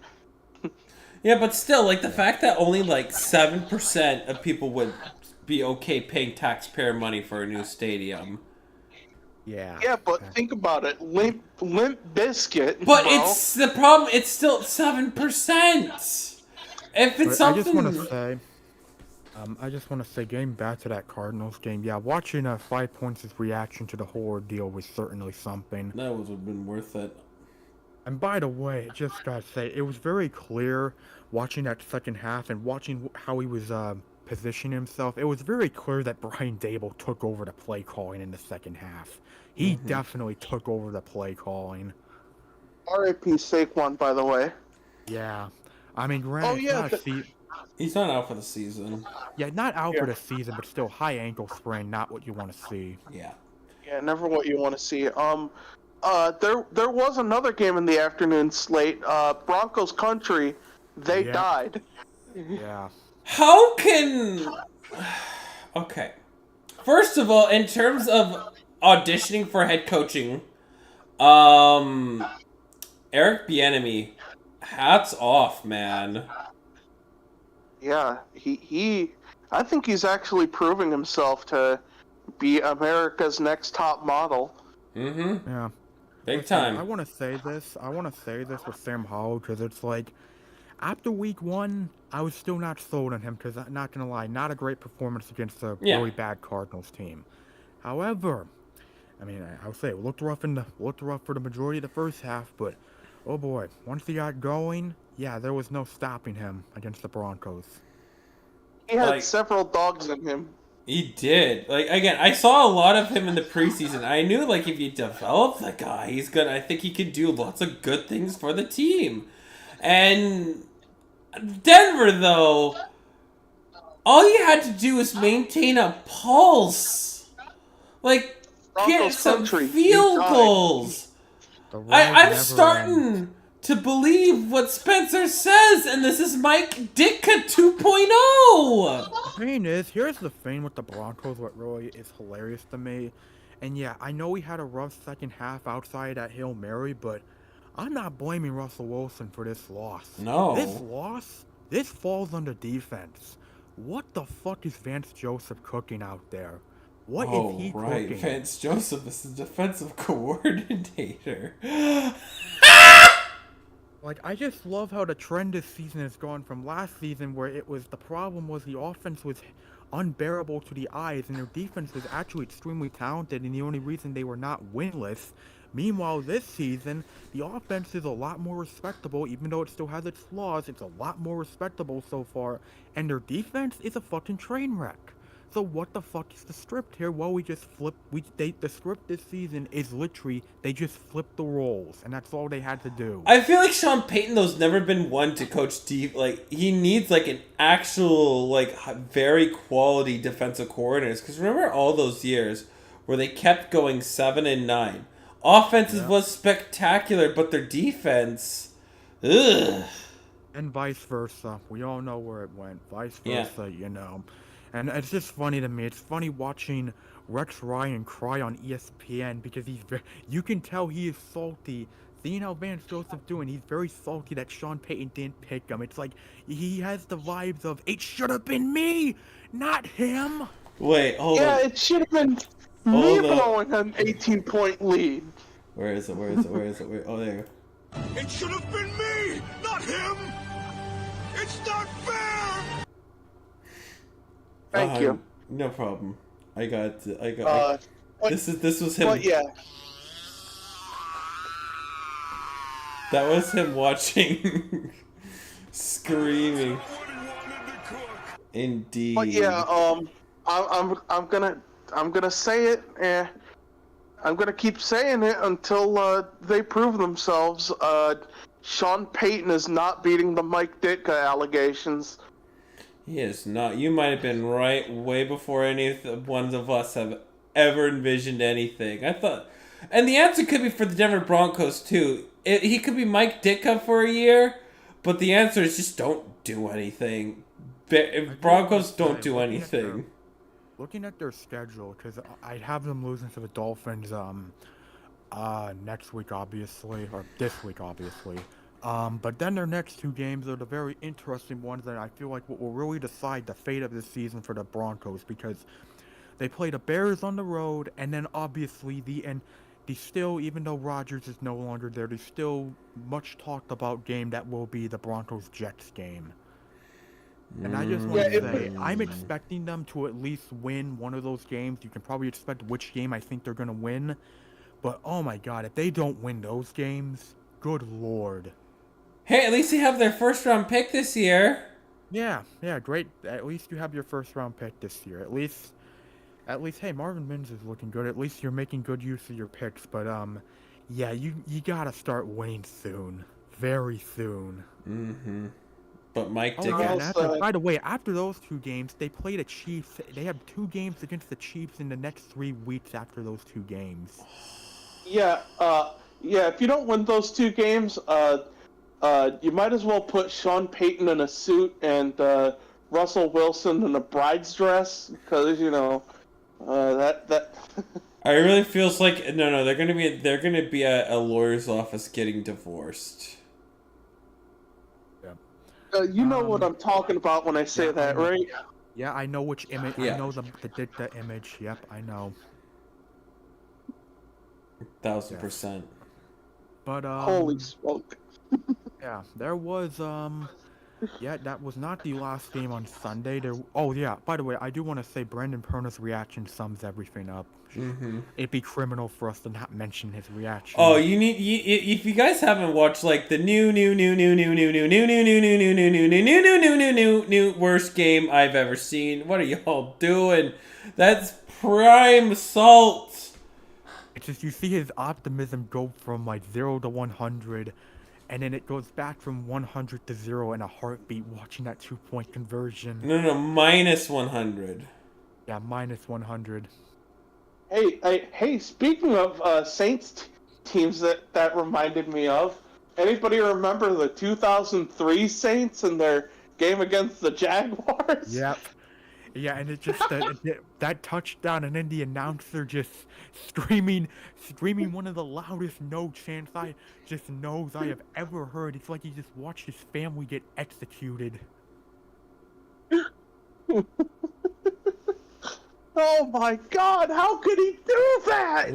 Yeah, but still, like, the fact that only, like, 7% of people would be okay paying taxpayer money for a new stadium. Yeah. Yeah, but think about it. Limp Bizkit. But bro. it's the problem, it's still 7%. If it's something... I just want to say, getting back to that Cardinals game, yeah, watching 5 Points' reaction to the whole ordeal was certainly something. That would have been worth it. And by the way, just gotta say, it was very clear watching that second half and watching how he was positioning himself. It was very clear that Brian Dable took over the play calling in the second half. He definitely took over the play calling. R.I.P. Saquon, by the way. Yeah. I mean, granted, he's not out for the season. Yeah, not out for the season, but still high ankle sprain, not what you want to see. Yeah. Yeah, never what you want to see. There was another game in the afternoon slate. Broncos country, they died. Yeah. How can... Okay. First of all, in terms of auditioning for head coaching, Eric Bieniemy, hats off, man. Yeah, I think he's actually proving himself to be America's next top model. Yeah. Big time. I want to say this with Sam Howell, because it's like, after week 1, I was still not sold on him, because I'm not going to lie, not a great performance against a really bad Cardinals team. However, I mean, I'll say it looked rough for the majority of the first half, but oh boy, once he got going, yeah, there was no stopping him against the Broncos. He had several dogs in him. He did. Like, again, I saw a lot of him in the preseason. I knew, like, if you develop the guy, I think he could do lots of good things for the team. And Denver, though, all you had to do was maintain a pulse. Like, get some field goals. I'm starting to believe what Spencer says, and this is Mike Ditka 2.0. The thing is, here's the thing with the Broncos, what really is hilarious to me. And yeah, I know we had a rough second half outside that Hail Mary, but I'm not blaming Russell Wilson for this loss. No. This this falls under defense. What the fuck is Vance Joseph cooking out there? What is he cooking? Vance Joseph is the defensive coordinator. Like, I just love how the trend this season has gone from last season, where it was the problem was the offense was unbearable to the eyes, and their defense was actually extremely talented, and the only reason they were not winless. Meanwhile, this season, the offense is a lot more respectable, even though it still has its flaws. It's a lot more respectable so far, and their defense is a fucking train wreck. So what the fuck is the script here? Well, we just flip. The script this season is literally they just flip the roles, and that's all they had to do. I feel like Sean Payton though's never been one to coach deep. Like, he needs like an actual like very quality defensive coordinators. Because remember all those years where they kept going 7-9. Offenses was spectacular, but their defense, ugh. And vice versa. We all know where it went. Vice versa, you know. And it's just funny to me. It's funny watching Rex Ryan cry on ESPN because you can tell he is salty. Seeing how Vance Joseph doing, he's very salty that Sean Payton didn't pick him. It's like he has the vibes of, it should have been me, not him. Wait, hold on. Yeah, it should have been me blowing an 18-point lead. Where is it? Oh, there you go. It should have been me, not him. It's not fair. Thank you. No problem. This was him. But yeah. That was him watching, screaming. Indeed. But yeah, I'm gonna say it, and I'm gonna keep saying it until they prove themselves. Sean Payton is not beating the Mike Ditka allegations. He is not. You might have been right way before any one of us have ever envisioned anything. I thought, and the answer could be for the Denver Broncos too. He could be Mike Ditka for a year, but the answer is just don't do anything. Broncos don't do anything. Looking at their schedule, because I have them losing to the Dolphins next week, obviously, or this week, obviously. But then their next two games are the very interesting ones that I feel like will really decide the fate of this season for the Broncos, because they play the Bears on the road, and then obviously even though Rodgers is no longer there, the still much talked about game that will be the Broncos-Jets game. And I just want to say, I'm expecting them to at least win one of those games. You can probably expect which game I think they're going to win. But, oh my god, if they don't win those games, good lord. Hey, at least they have their first round pick this year. Yeah, great. At least you have your first round pick this year. At least, hey, Marvin Mims is looking good. At least you're making good use of your picks. But, yeah, you gotta start winning soon. Very soon. Mm-hmm. But Mike Oh, Ditka... yeah, by the way, after those two games, they play the Chiefs. They have 2 games against the Chiefs in the next 3 weeks after those 2 games. Yeah, if you don't win those 2 games, you might as well put Sean Payton in a suit and Russell Wilson in a bride's dress, because that. I really feels like no. They're gonna be at a lawyer's office getting divorced. Yeah. You know what I'm talking about when I say that, right? Yeah, I know which image. Yeah. I know the image. Yep, I know. 1000%. But Holy smoke. Yeah, there was yeah, that was not the last game on Sunday. Oh yeah, by the way, I do want to say Brandon Perna's reaction sums everything up. Mm-hmm. It'd be criminal for us to not mention his reaction. Oh, if you guys haven't watched like the new worst game I've ever seen, what are y'all doing? That's prime assault. It's just you see his optimism go from like 0 to 100. And then it goes back from 100 to 0 in a heartbeat watching that 2-point conversion. No, minus 100. Yeah, minus 100. Hey, speaking of Saints teams that reminded me of, anybody remember the 2003 Saints and their game against the Jaguars? Yep. Yeah, and it just that touchdown, and then the announcer just screaming one of the loudest no chants I have ever heard. It's like he just watched his family get executed. Oh my God! How could he do that?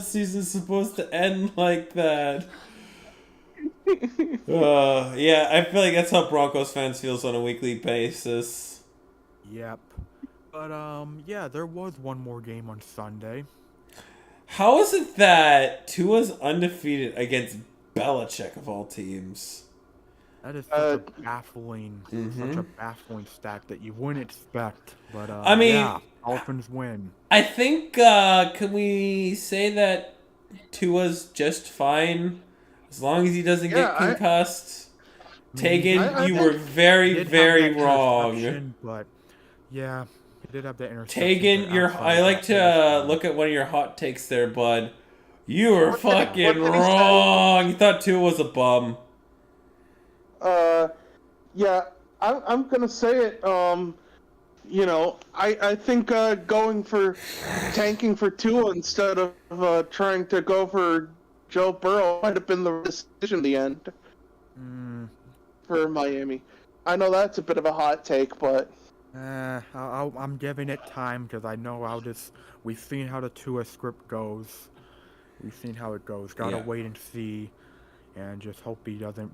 Season's supposed to end like that. Yeah, I feel like that's how Broncos fans feels on a weekly basis. Yep. But yeah, there was one more game on Sunday. How is it that Tua's undefeated against Belichick of all teams? That is such a baffling stat that you wouldn't expect. But I mean, yeah, Dolphins win. I think can we say that Tua's just fine as long as he doesn't get concussed? Tegan, you were very, very wrong. But yeah, he did have that interception. Tegan, I like to look at one of your hot takes there, bud. You were fucking wrong. You thought Tua was a bum. Yeah, I'm gonna say it. You know, I think going for tanking for Tua instead of trying to go for Joe Burrow might have been the decision in the end for Miami. I know that's a bit of a hot take, but I'm giving it time because I know we've seen how the Tua script goes. We've seen how it goes. Gotta wait and see, and just hope he doesn't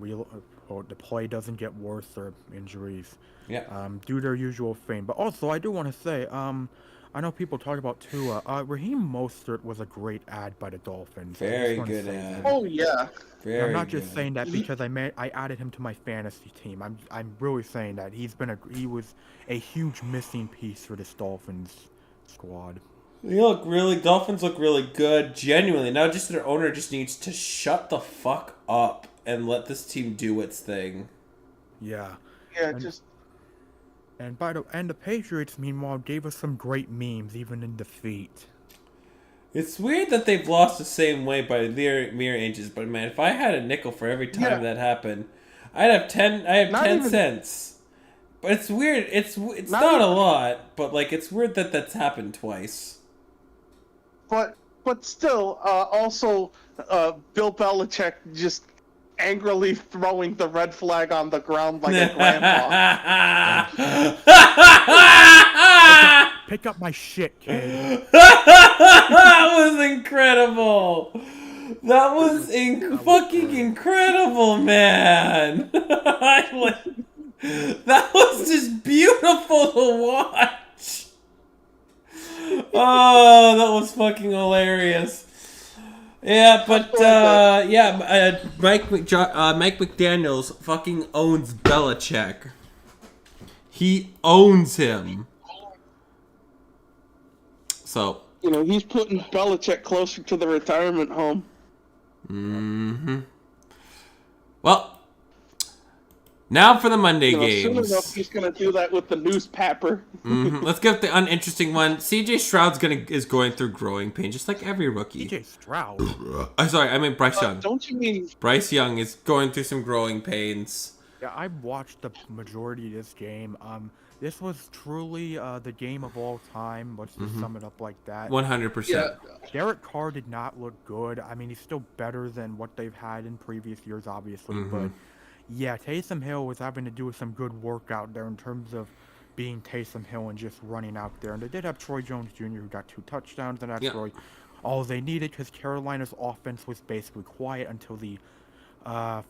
or the play doesn't get worse or injuries. Yeah. Do their usual thing. But also, I do want to say, I know people talk about Tua. Raheem Mostert was a great ad by the Dolphins. Very good ad. Oh yeah. I'm not just saying that because I added him to my fantasy team. I'm really saying that he was a huge missing piece for this Dolphins squad. Dolphins look really good, genuinely. Now just their owner just needs to shut the fuck up and let this team do its thing. Yeah. Yeah, And the Patriots, meanwhile, gave us some great memes, even in defeat. It's weird that they've lost the same way by mere inches, but man, if I had a nickel for every time that happened, I'd have 10. I have 10 cents. But it's weird. It's not a lot, but like it's weird that that's happened twice. But still, also, Bill Belichick just angrily throwing the red flag on the ground like a grandpa. Pick up my shit, kid. That was incredible. That was fucking incredible, man. That was just beautiful to watch. Oh, that was fucking hilarious. Yeah, but Mike McDaniels fucking owns Belichick. He owns him. So, you know, he's putting Belichick closer to the retirement home. Mm-hmm. Well, now for the Monday games. Soon enough, he's going to do that with the newspaper. Let's get the uninteresting one. CJ Stroud's is going through growing pains, just like every rookie. CJ Stroud? Sorry, I mean Bryce Young. Don't you mean... Bryce Young is going through some growing pains. Yeah, I watched the majority of this game. This was truly the game of all time. Let's just sum it up like that. 100%. Yeah. Derek Carr did not look good. I mean, he's still better than what they've had in previous years, obviously. But, yeah, Taysom Hill was having to do some good work out there in terms of being Taysom Hill and just running out there. And they did have Troy Jones Jr., who got 2 touchdowns, and that's really all they needed because Carolina's offense was basically quiet until the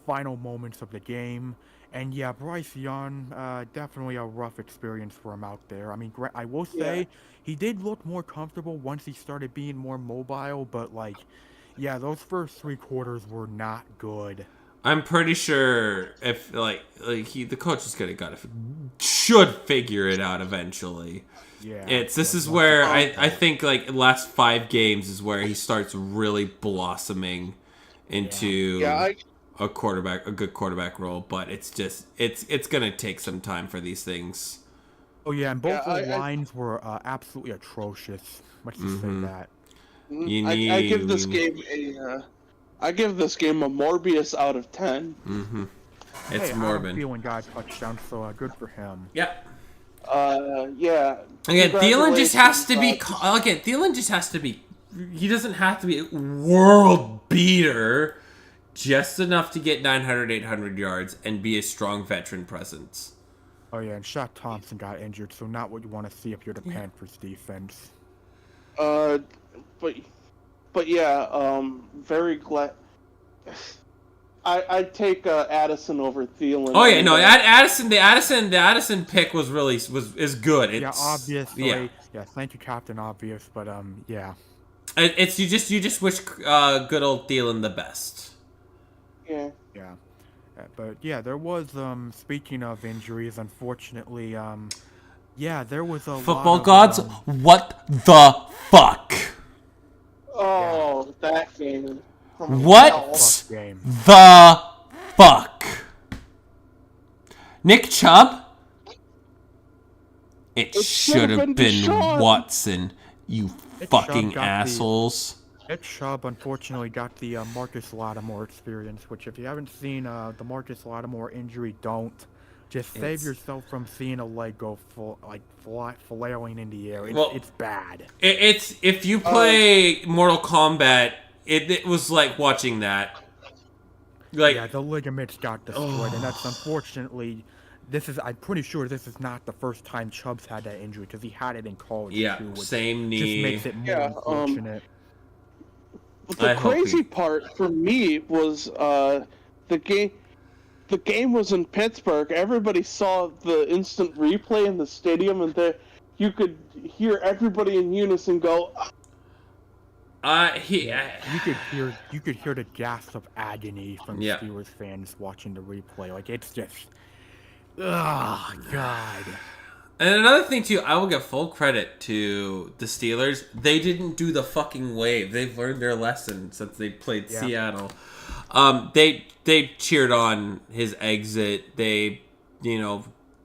final moments of the game. And yeah, Bryce Young, definitely a rough experience for him out there. I mean, I will say he did look more comfortable once he started being more mobile, but like, yeah, those first 3 quarters were not good. I'm pretty sure if the coach is should figure it out eventually. Yeah. This is where I think like the last 5 games is where he starts really blossoming into a good quarterback role, but it's gonna take some time for these things. Oh yeah, and both the lines were absolutely atrocious. Let's just say that. I give this game a Morbius out of 10. It's Morbin. Thielen got a touchdown, so good for him. Yep. Yeah. Again, Thielen just has to be. Thielen just has to be. He doesn't have to be a world beater. Just enough to get 900, 800 yards and be a strong veteran presence. Oh yeah, and Shaq Thompson got injured, so not what you want to see if you're the Panthers defense. Uh, but yeah, very glad. I'd take Addison over Thielen. Oh yeah, no, any day. The Addison pick was good. Yeah, It's obviously. yeah. Yeah, thank you, Captain Obvious, but yeah. It's you just wish good old Thielen the best. Yeah. Yeah. But yeah, there was speaking of injuries, unfortunately, yeah, there was a Football lot gods, of, what the fuck? Oh, that game. What fuck game. the fuck? Nick Chubb? It should have been Deshaun. Watson, you Nick fucking Chubb got the- assholes. Nick Chubb unfortunately got the Marcus Lattimore experience, which if you haven't seen the Marcus Lattimore injury, don't. Just save It's- yourself from seeing a leg go flailing in the air. Well- It's bad. It's if you play Mortal Kombat, it was like watching that. Like Yeah, the ligaments got destroyed, and that's unfortunately. I'm pretty sure this is not the first time Chubb's had that injury because he had it in college yeah, too, which same just knee. makes it more Yeah, unfortunate. The I hope crazy he- part for me was the game. The game was in Pittsburgh. Everybody saw the instant replay in the stadium, and you could hear everybody in unison go, You could hear the gasp of agony from Yeah. Steelers fans watching the replay. Like it's just, oh god. And another thing too, I will give full credit to the Steelers. They didn't do the fucking wave. They've learned their lesson since they played Yeah. Seattle. They cheered on his exit. They,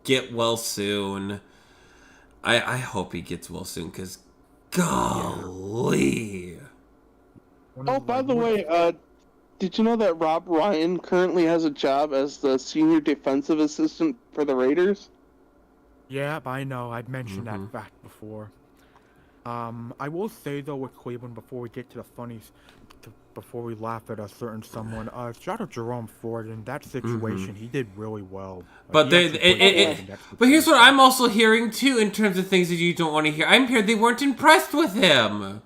get well soon. I hope he gets well soon because, golly. "Oh, by the way, did you know that Rob Ryan currently has a job as the senior defensive assistant for the Raiders?" Yeah, I know. I've mentioned Mm-hmm. that fact before. I will say though with Cleveland before we get to the funnies, before we laugh at a certain someone, shout out Jerome Ford in that situation. He did really well. But He actually played well in that but here's what situation. I'm also hearing too in terms of things that you don't want to hear. I'm hearing they weren't impressed with him.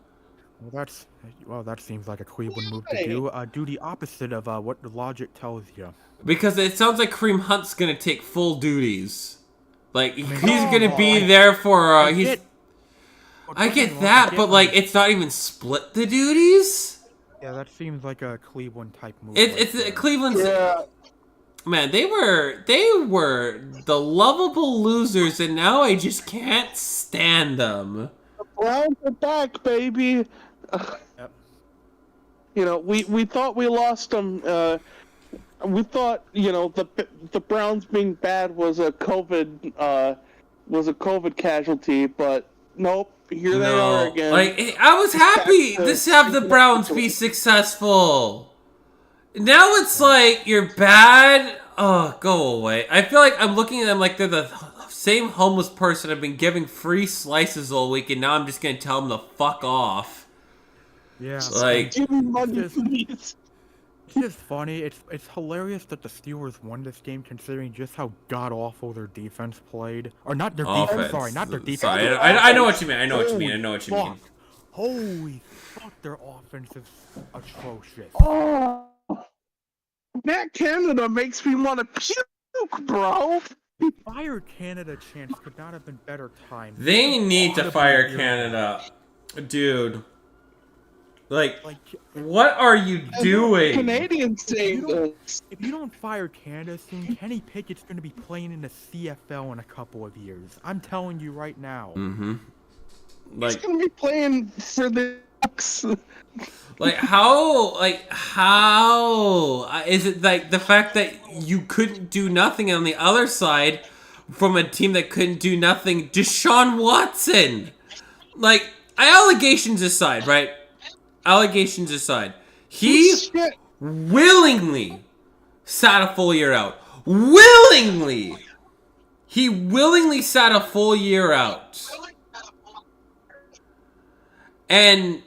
Well, that seems like a Cleveland move to do. Do the opposite of what the logic tells you. Because it sounds like Kareem Hunt's gonna take full duties. Like he's gonna be there for I get that, but like it's not even split the duties. Yeah, that seems like a Cleveland type move. It's right there. Cleveland's Yeah. man. They were the lovable losers, and now I just can't stand them. Browns are back, baby. Yep. We thought we lost them. We thought the Browns being bad was a COVID casualty, but nope. Here they are again. Like I was happy to have the Browns be successful. Now it's like you're bad. Oh, go away. I feel like I'm looking at them like they're the same homeless person I've been giving free slices all week, and now I'm just gonna tell them to fuck off. Yeah. Like, Give me money, Just- please. It's just funny. It's hilarious that the Steelers won this game, considering just how god awful their defense played. Or not their defense. offense. Sorry, not their defense. Sorry, their I know what offense. you mean. I know what you mean. I know what you mean. Fuck. Holy fuck, their offense is atrocious. Oh, Matt Canada makes me want to puke, bro. Fire Canada chance could not have been better timed. They need to fire Incredibly Canada, dude. Like, Like, what are you doing? Canadians say You don't- this. if you don't fire Canada soon, Kenny Pickett's going to be playing in the CFL in a couple of years. I'm telling you right now. Mm-hmm. He's Like, gonna be playing for the Ducks. how is it like the fact that you couldn't do nothing on the other side from a team that couldn't do nothing? Deshaun Watson, like, allegations aside, right? Allegations aside, he Shit. willingly sat a full year out. Willingly, he willingly sat a full year out. And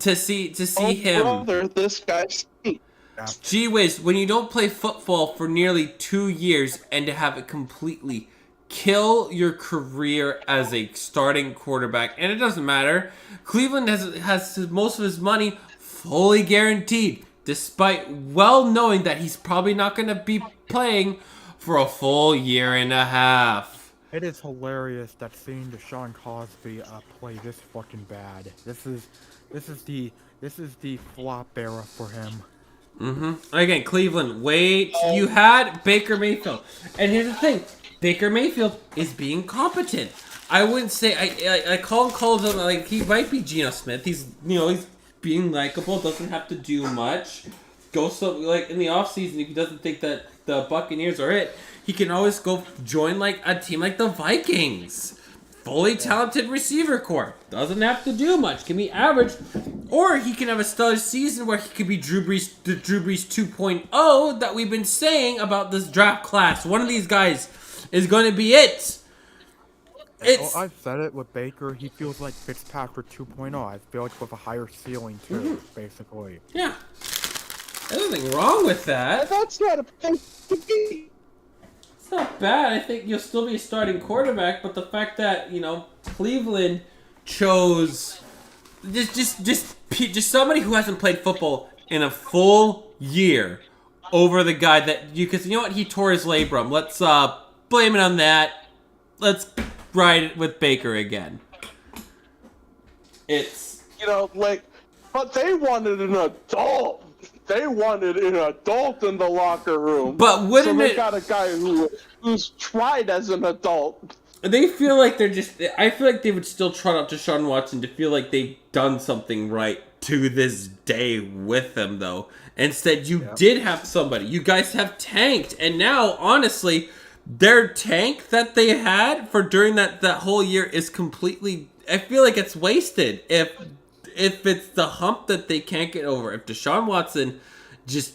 to see Oh, him, brother, this guy stinks. gee whiz, when you don't play football for nearly 2 years and to have it completely kill your career as a starting quarterback. And it doesn't matter. Cleveland has most of his money fully guaranteed, despite well knowing that he's probably not going to be playing for a full year and a half. It is hilarious that seeing Deshaun Cosby play this fucking bad. This is the flop era for him. Again, Cleveland, wait. You had Baker Mayfield. And here's the thing. Baker Mayfield is being competent. I wouldn't say... I calls him like he might be Geno Smith. He's being likable. Doesn't have to do much. Goes like in the offseason, if he doesn't think that the Buccaneers are it, he can always go join like a team like the Vikings. Fully talented receiver core. Doesn't have to do much. Can be average. Or he can have a stellar season where he could be Drew Brees 2.0 that we've been saying about this draft class. One of these guys is going to be it. I've said it with Baker. He feels like Fitzpatrick 2.0. I feel like with a higher ceiling too, basically. Yeah. There's nothing wrong with that. That's not a thing to be. It's not bad. I think you'll still be a starting quarterback, but the fact that, Cleveland chose just somebody who hasn't played football in a full year over the guy that because you know what, he tore his labrum. Let's blame it on that. Let's ride it with Baker again. It's but they wanted an adult. They wanted an adult in the locker room. But wouldn't so they got a guy who's tried as an adult. They feel like they're just... I feel like they would still trot out Deshaun Watson to feel like they've done something right to this day with them, though. Instead, you did have somebody. You guys have tanked. And now, honestly, their tank that they had for during that whole year is completely... I feel like it's wasted. If it's the hump that they can't get over. If Deshaun Watson just...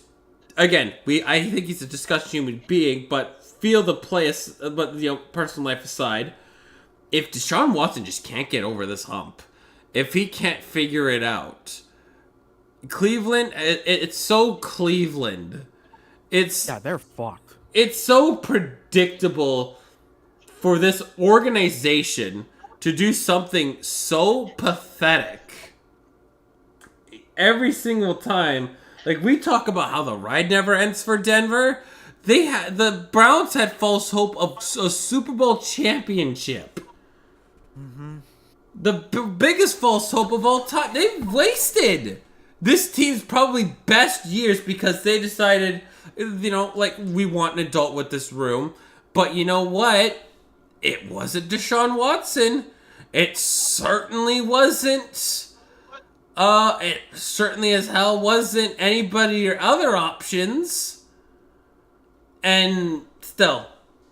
Again, I think he's a disgusting human being, but... feel the place, but personal life aside, if Deshaun Watson just can't get over this hump, if he can't figure it out, Cleveland, it's so Cleveland. They're fucked. It's so predictable for this organization to do something so pathetic every single time. Like, we talk about how the ride never ends for Denver. The Browns had false hope of a Super Bowl championship. The biggest false hope of all time. They've wasted this team's probably best years because they decided, we want an adult with this room. But you know what? It wasn't Deshaun Watson. It certainly wasn't. It certainly as hell wasn't anybody or other options. And still,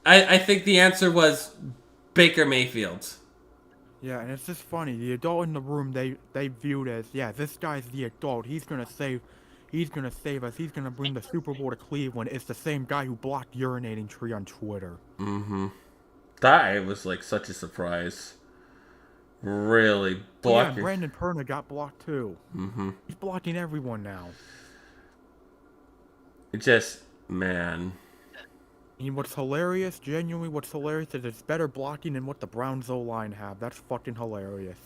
I think the answer was Baker Mayfield. Yeah, and it's just funny. The adult in the room, they viewed as, this guy's the adult. He's gonna save us. He's gonna bring the Super Bowl to Cleveland. It's the same guy who blocked urinating tree on Twitter. That was like such a surprise. Really blocking. Yeah, Brandon Perna got blocked too. He's blocking everyone now. Man. And what's hilarious, genuinely what's hilarious is it's better blocking than what the Browns O-line have. That's fucking hilarious.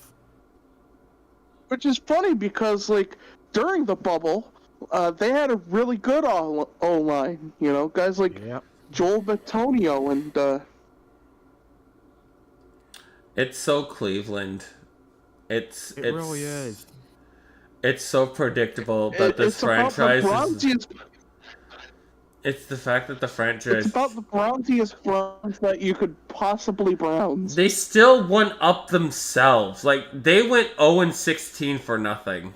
Which is funny because, during the bubble, they had a really good O-line. Guys like Joel Bitonio and... It's so Cleveland. It really is. It's so predictable that this franchise is... It's the fact that the franchise... It's about the Brownsiest Browns that you could possibly Browns. They still went up themselves. They went 0-16 for nothing.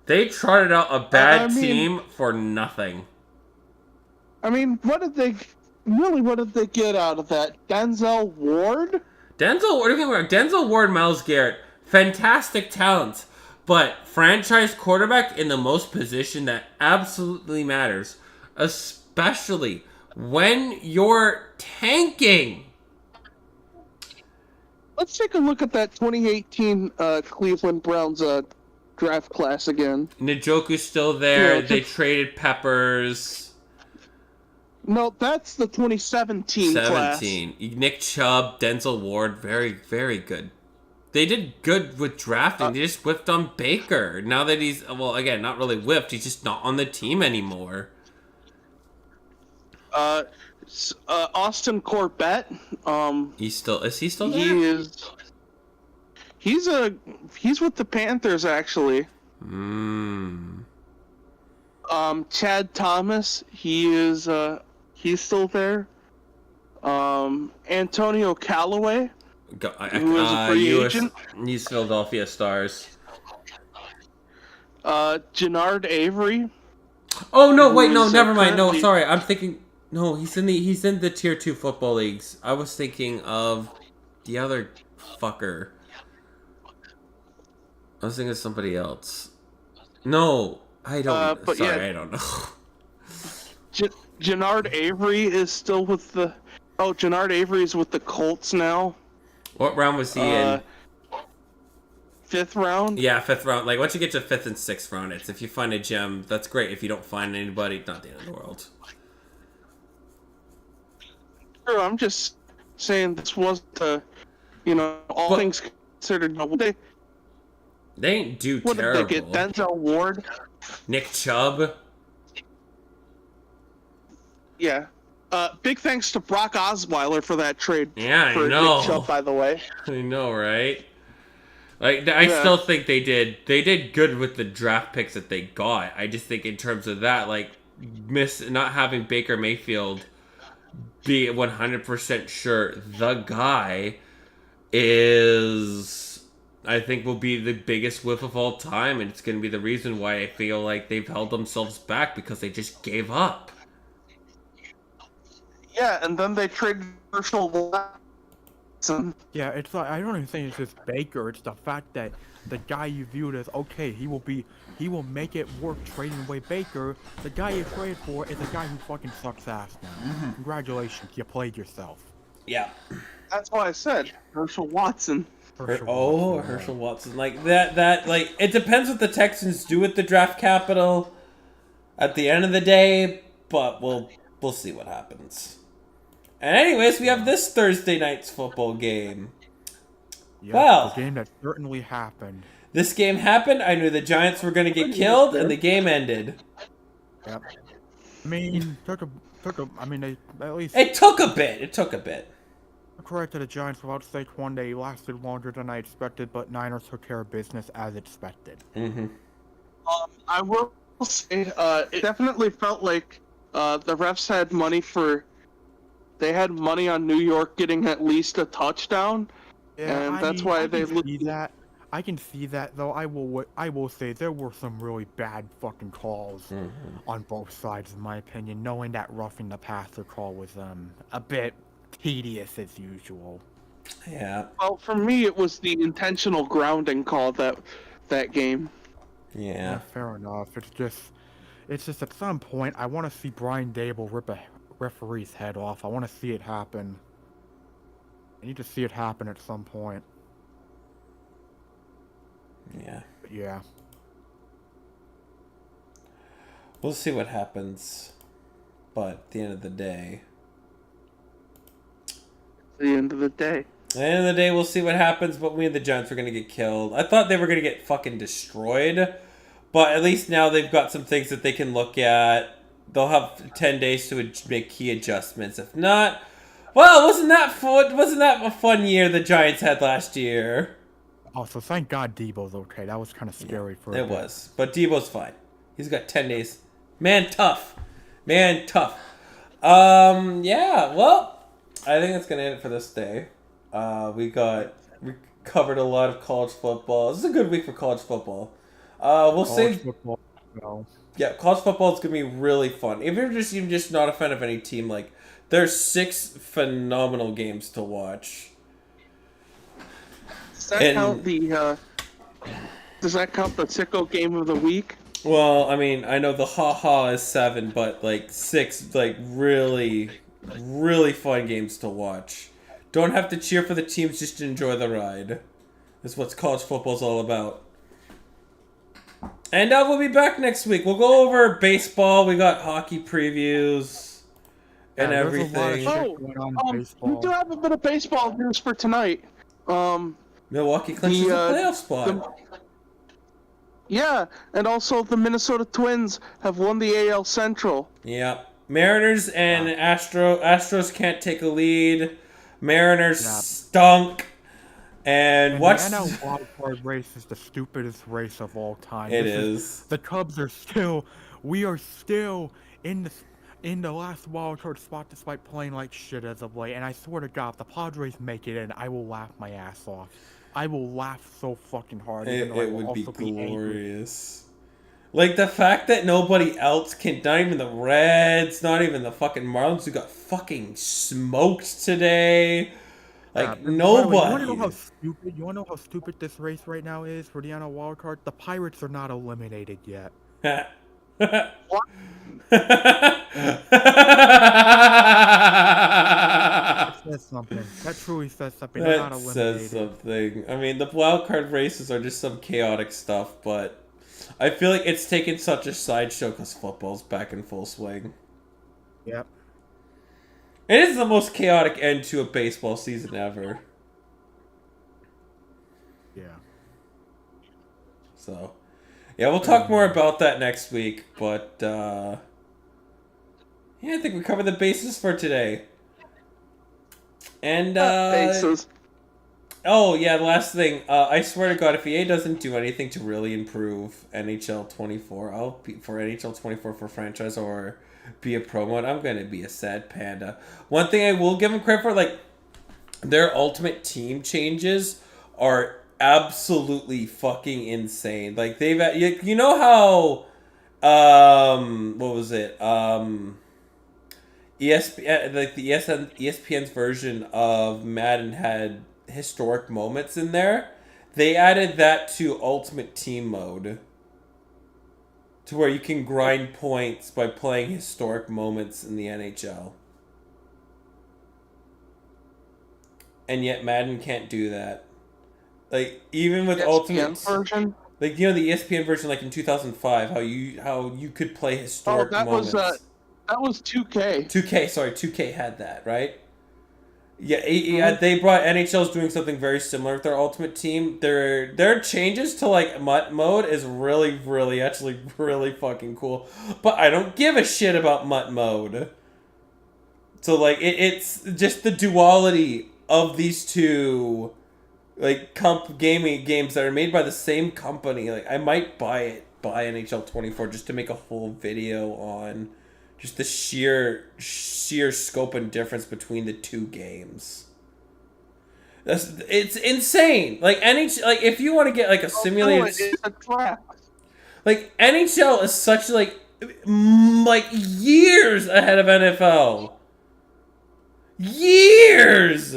They trotted out a bad team for nothing. What did they get out of that? Denzel Ward? Denzel Ward, Myles Garrett, fantastic talent. But franchise quarterback in the most position that absolutely matters. Especially when you're tanking. Let's take a look at that 2018 Cleveland Browns draft class again. Njoku's still there. They traded Peppers. No, that's the 2017 class. 17. Nick Chubb, Denzel Ward, very, very good. They did good with drafting. They just whiffed on Baker. Now that he's, well, again, not really whiffed. He's just not on the team anymore. Austin Corbett. Is he still there? He is. He's with the Panthers actually. Chad Thomas. He's still there. Antonio Callaway. Who is a free agent. He's Philadelphia Stars. Jannard Avery. Oh no! Wait, no, who's, never mind. No, currently- sorry. I'm thinking. No, he's in the tier 2 football leagues. I was thinking of the other fucker. I was thinking of somebody else. No, I don't. but Sorry, yeah. I don't know. Jannard Avery is still with the. Oh, Jannard Avery is with the Colts now. What round was he in? 5th round. Yeah, 5th round. Like once you get to 5th and 6th round, it's if you find a gem, that's great. If you don't find anybody, not the end of the world. Sure, I'm just saying this was the, all things considered. They ain't do What terrible. did they get? Denzel Ward. Nick Chubb. Yeah. Big thanks to Brock Osweiler for that trade. Yeah, for I know. Nick Chubb, by the way. I know, right? Like, I still think they did good with the draft picks that they got. I just think in terms of that, like, not having Baker Mayfield be 100% sure the guy is, I think, will be the biggest whiff of all time, and it's going to be the reason why I feel like they've held themselves back because they just gave up. Yeah, and then they traded Herschel Watson. Yeah, it's like, I don't even think it's just Baker. It's the fact that the guy you viewed as okay, he will make it work trading away Baker. The guy you traded for is a guy who fucking sucks ass now. Congratulations, you played yourself. Yeah. That's why I said Herschel Watson. Herschel Watson. Like that like it depends what the Texans do with the draft capital at the end of the day, but we'll see what happens. And anyways, we have this Thursday night's football game. Yeah, Well, the game that certainly happened. This game happened. I knew the Giants were going to get killed, and the game ended. Yep. I mean, they at least It took a bit. correct to the Giants without Saquon. They lasted longer than I expected, but Niners took care of business as expected. Mm-hmm. I will say, it definitely felt like the refs had money they had money on New York getting at least a touchdown, and that's why they looked. I can see that, though. I will say there were some really bad fucking calls on both sides, in my opinion. Knowing that roughing the passer call was a bit tedious as usual. Yeah. Well, for me, it was the intentional grounding call that game. Yeah. Fair enough. It's just at some point I want to see Brian Dable rip a referee's head off. I want to see it happen. I need to see it happen at some point. Yeah. But yeah. We'll see what happens. But at the end of the day. At the end of the day. At the end of the day, we'll see what happens, but we and the Giants are going to get killed. I thought they were going to get fucking destroyed. But at least now they've got some things that they can look at. They'll have 10 days to make key adjustments. If not, well, wasn't that fun? Wasn't that a fun year the Giants had last year? Also, thank God Debo's okay. That was kind of scary for It was. But Debo's fine. He's got 10 days. Man, tough. Yeah, well, I think that's going to end it for this day. We covered a lot of college football. This is a good week for college football. We'll see. Football, no. Yeah, college football is gonna be really fun. If you're just not a fan of any team, like there's 6 phenomenal games to watch. Does that count the Sickco game of the week? Well, I mean, I know the is 7, but like 6 like really, really fun games to watch. Don't have to cheer for the teams, just to enjoy the ride. That's what college football's all about. And we'll be back next week. We'll go over baseball. We got hockey previews. and there's a lot of everything. shit going on in We baseball. do have a bit of baseball news for tonight. Milwaukee clinches a playoff spot. Yeah, and also the Minnesota Twins have won the AL Central. Yeah. Mariners and Astros can't take a lead. Mariners stunk. And the what's NL wildcard race is the stupidest race of all time. It is. The Cubs are still, we are still in the last wildcard spot despite playing like shit as of late. And I swear to God, if the Padres make it in, I will laugh my ass off. I will laugh so fucking hard. It would be glorious. Like the fact that nobody else can, not even the Reds, not even the fucking Marlins, who got fucking smoked today. Like nobody. You wanna know how stupid? You wanna know how stupid this race right now is for the NL wildcard? The Pirates are not eliminated yet. What? That says something. That truly says something. They're not That eliminated. says something. I mean, the wild card races are just some chaotic stuff, but I feel like it's taken such a sideshow because football's back in full swing. Yep. It is the most chaotic end to a baseball season ever. Yeah. So, yeah, we'll talk more about that next week, but yeah, I think we covered the bases for today. And Bases. oh yeah, the last thing. I swear to God, if EA doesn't do anything to really improve NHL 24, I'll be for NHL 24 for franchise or be a pro mode, I'm gonna be a sad panda. One thing I will give them credit for, like their ultimate team changes are absolutely fucking insane. Like they've, you know how, what was it? ESPN, like the ESPN's version of Madden had historic moments in there. They added that to Ultimate Team mode, to where you can grind points by playing historic moments in the NHL. And yet Madden can't do that. Like even with Ultimate version. Like the ESPN version, like in 2005, how you could play historic moments. That was 2K. 2K had that, right? Yeah, they brought NHL's doing something very similar with their Ultimate Team. Their changes to like MUT mode is really fucking cool. But I don't give a shit about MUT mode. So like it's just the duality of these two like gaming games that are made by the same company. Like I might buy NHL 24 just to make a full video on just the sheer scope and difference between the two games. It's insane. Like if you want to get like a simulated, It's a trap. like NHL is such like years ahead of NFL. Years.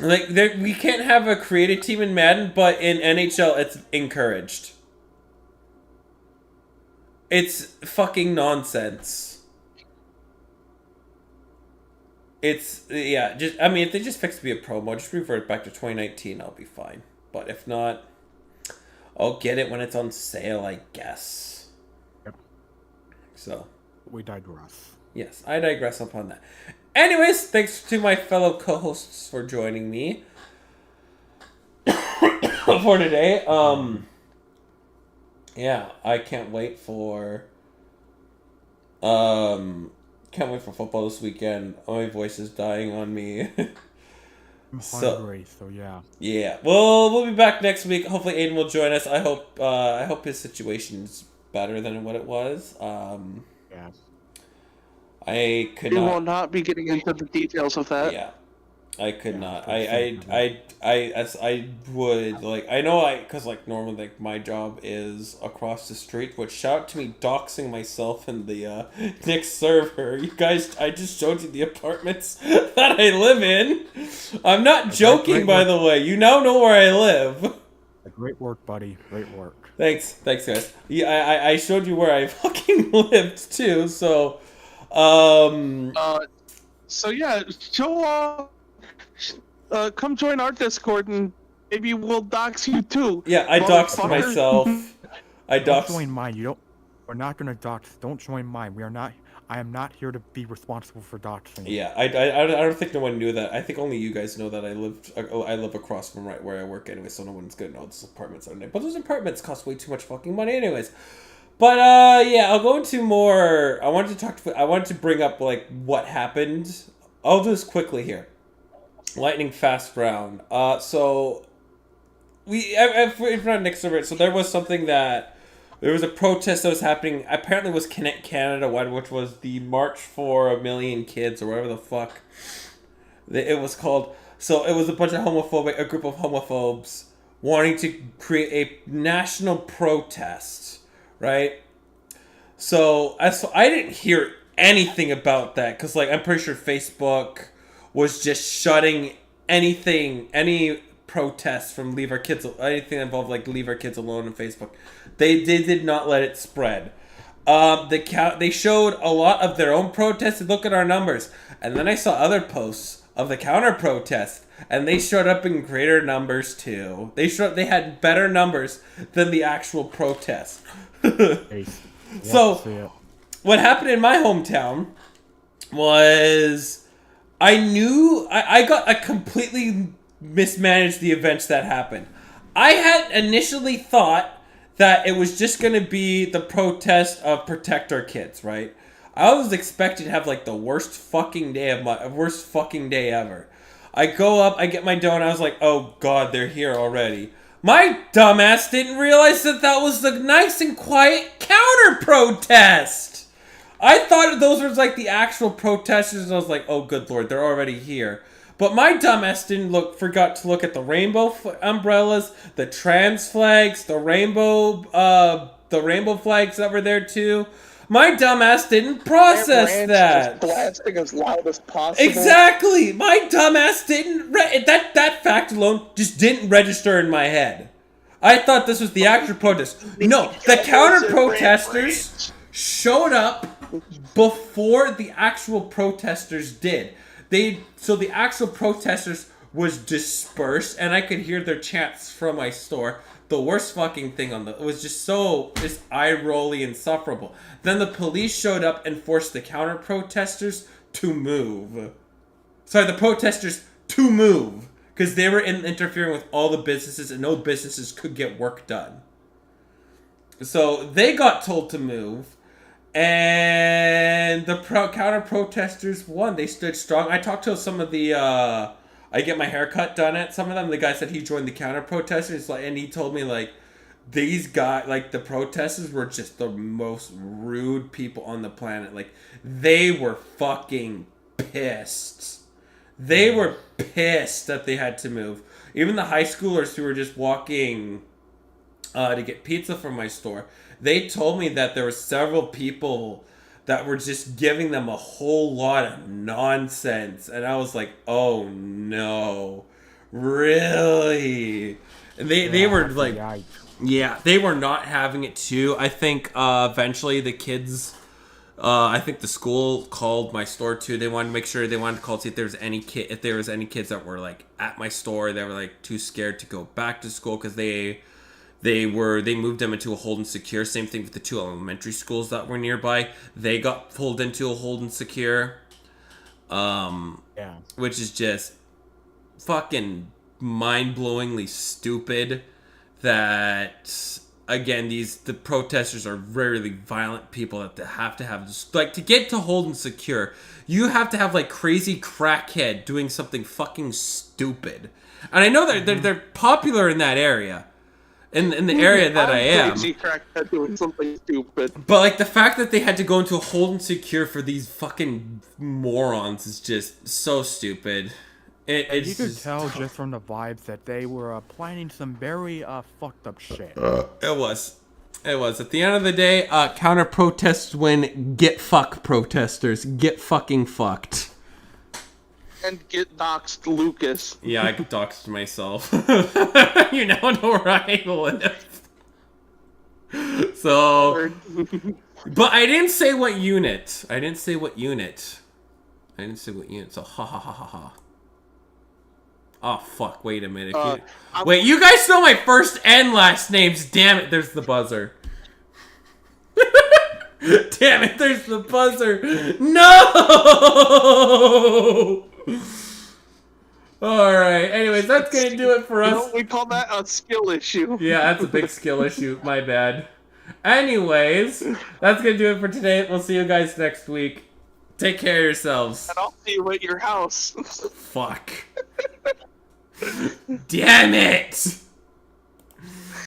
Like we can't have a creative team in Madden, but in NHL it's encouraged. It's fucking nonsense. It's, yeah, just, I mean, if they just fix to be a pro mode, just revert back to 2019, I'll be fine. But if not, I'll get it when it's on sale, I guess. Yep. So. We digress. Yes, I digress upon that. Anyways, thanks to my fellow co-hosts for joining me for today. Yeah, I can't wait for football this weekend. My voice is dying on me. I'm hungry, so yeah. Yeah. Well, we'll be back next week. Hopefully Aiden will join us. I hope his situation's better than what it was. Yeah. I could We not. will not be getting into the details of that. Yeah. I could not. I would like. I know because like normally like my job is across the street. Which shout out to me doxing myself in the Nick's server. You guys, I just showed you the apartments that I live in. I'm not joking, by the way. You now know where I live. Great work, buddy. Great work. Thanks, guys. Yeah, I showed you where I fucking lived too. So, So yeah, show come join our Discord and maybe we'll dox you too. Yeah, I doxed myself. I doxed. Don't join mine. You don't. We're not gonna dox. Don't join mine. We are not. I am not here to be responsible for doxing. Yeah, I don't think no one knew that. I think only you guys know that I live across from right where I work anyway, so no one's gonna know those apartments are there. But those apartments cost way too much fucking money anyways. But yeah, I'll go into more. I wanted to bring up like what happened. I'll do this quickly here. Lightning fast round. So if not Nick's over it, so there was something that. There was a protest that was happening. Apparently, it was Canada one, which was the March for a Million Kids or whatever the fuck it was called. So it was a group of homophobes wanting to create a national protest, right? So I didn't hear anything about that because, like, I'm pretty sure Facebook was just shutting any protests from Leave Our Kids, anything involved like Leave Our Kids Alone on Facebook. They did not let it spread. They showed a lot of their own protests. Look at our numbers, and then I saw other posts of the counter protest, and they showed up in greater numbers too. They had better numbers than the actual protest. So, what happened in my hometown was I got completely mismanaged the events that happened. I had initially thought that it was just going to be the protest of Protect Our Kids, right? I was expecting to have like the worst fucking day ever. I go up, I get my dough, and I was like, oh god, they're here already. My dumbass didn't realize that was the nice and quiet counter protest. I thought those were like the actual protesters, and I was like, oh good lord, they're already here. But my dumbass forgot to look at the rainbow umbrellas, the trans flags, the rainbow flags that were there too. My dumbass didn't process that. Blasting as loud as possible. Exactly. My dumbass didn't. That fact alone just didn't register in my head. I thought this was the actual protest. No, the counter protesters showed up before the actual protesters did. So the actual protesters was dispersed, and I could hear their chants from my store. The worst fucking thing it was just eye-rolly insufferable. Then the police showed up and forced the counter protesters to move. Sorry, the protesters to move, because they were interfering with all the businesses, and no businesses could get work done. So they got told to move. And the counter protesters won. They stood strong. I talked to some of the I get my haircut done at some of them. The guy said he joined the counter protesters, and he told me like these guys, like the protesters were just the most rude people on the planet. Like they were fucking pissed. They were pissed that they had to move. Even the high schoolers who were just walking to get pizza from my store, they told me that there were several people that were just giving them a whole lot of nonsense. And I was like, oh no. Really? And they were like, yeah, they were not having it too. I think eventually the kids, I think the school called my store too. They wanted to call to see if there was any kids that were like at my store. They were like too scared to go back to school because they moved them into a hold and secure. Same thing with the two elementary schools that were nearby. They got pulled into a hold and secure. Which is just fucking mind-blowingly stupid. That again, the protesters are rarely violent people that have to have like to get to hold and secure. You have to have like crazy crackhead doing something fucking stupid. And I know they're popular in that area. In the area that I am. Crazy crackhead doing something stupid. But like the fact that they had to go into a hold and secure for these fucking morons is just so stupid. You could tell just from the vibes that they were planning some very fucked up shit. It was. At the end of the day, counter protests win. Get fuck protesters. Get fucking fucked. And get doxed, Lucas. Yeah, I doxed myself. You now know where I live. So, but I didn't say what unit. So ha ha ha ha ha. Oh fuck! Wait a minute. Wait, you guys know my first and last names. Damn it! There's the buzzer. Damn it, there's the buzzer. No! Alright, anyways, that's gonna do it for You us. know, we call that a skill issue. Yeah, that's a big skill issue. My bad. Anyways, that's gonna do it for today. We'll see you guys next week. Take care of yourselves. And I'll see you at your house. Fuck. Damn it!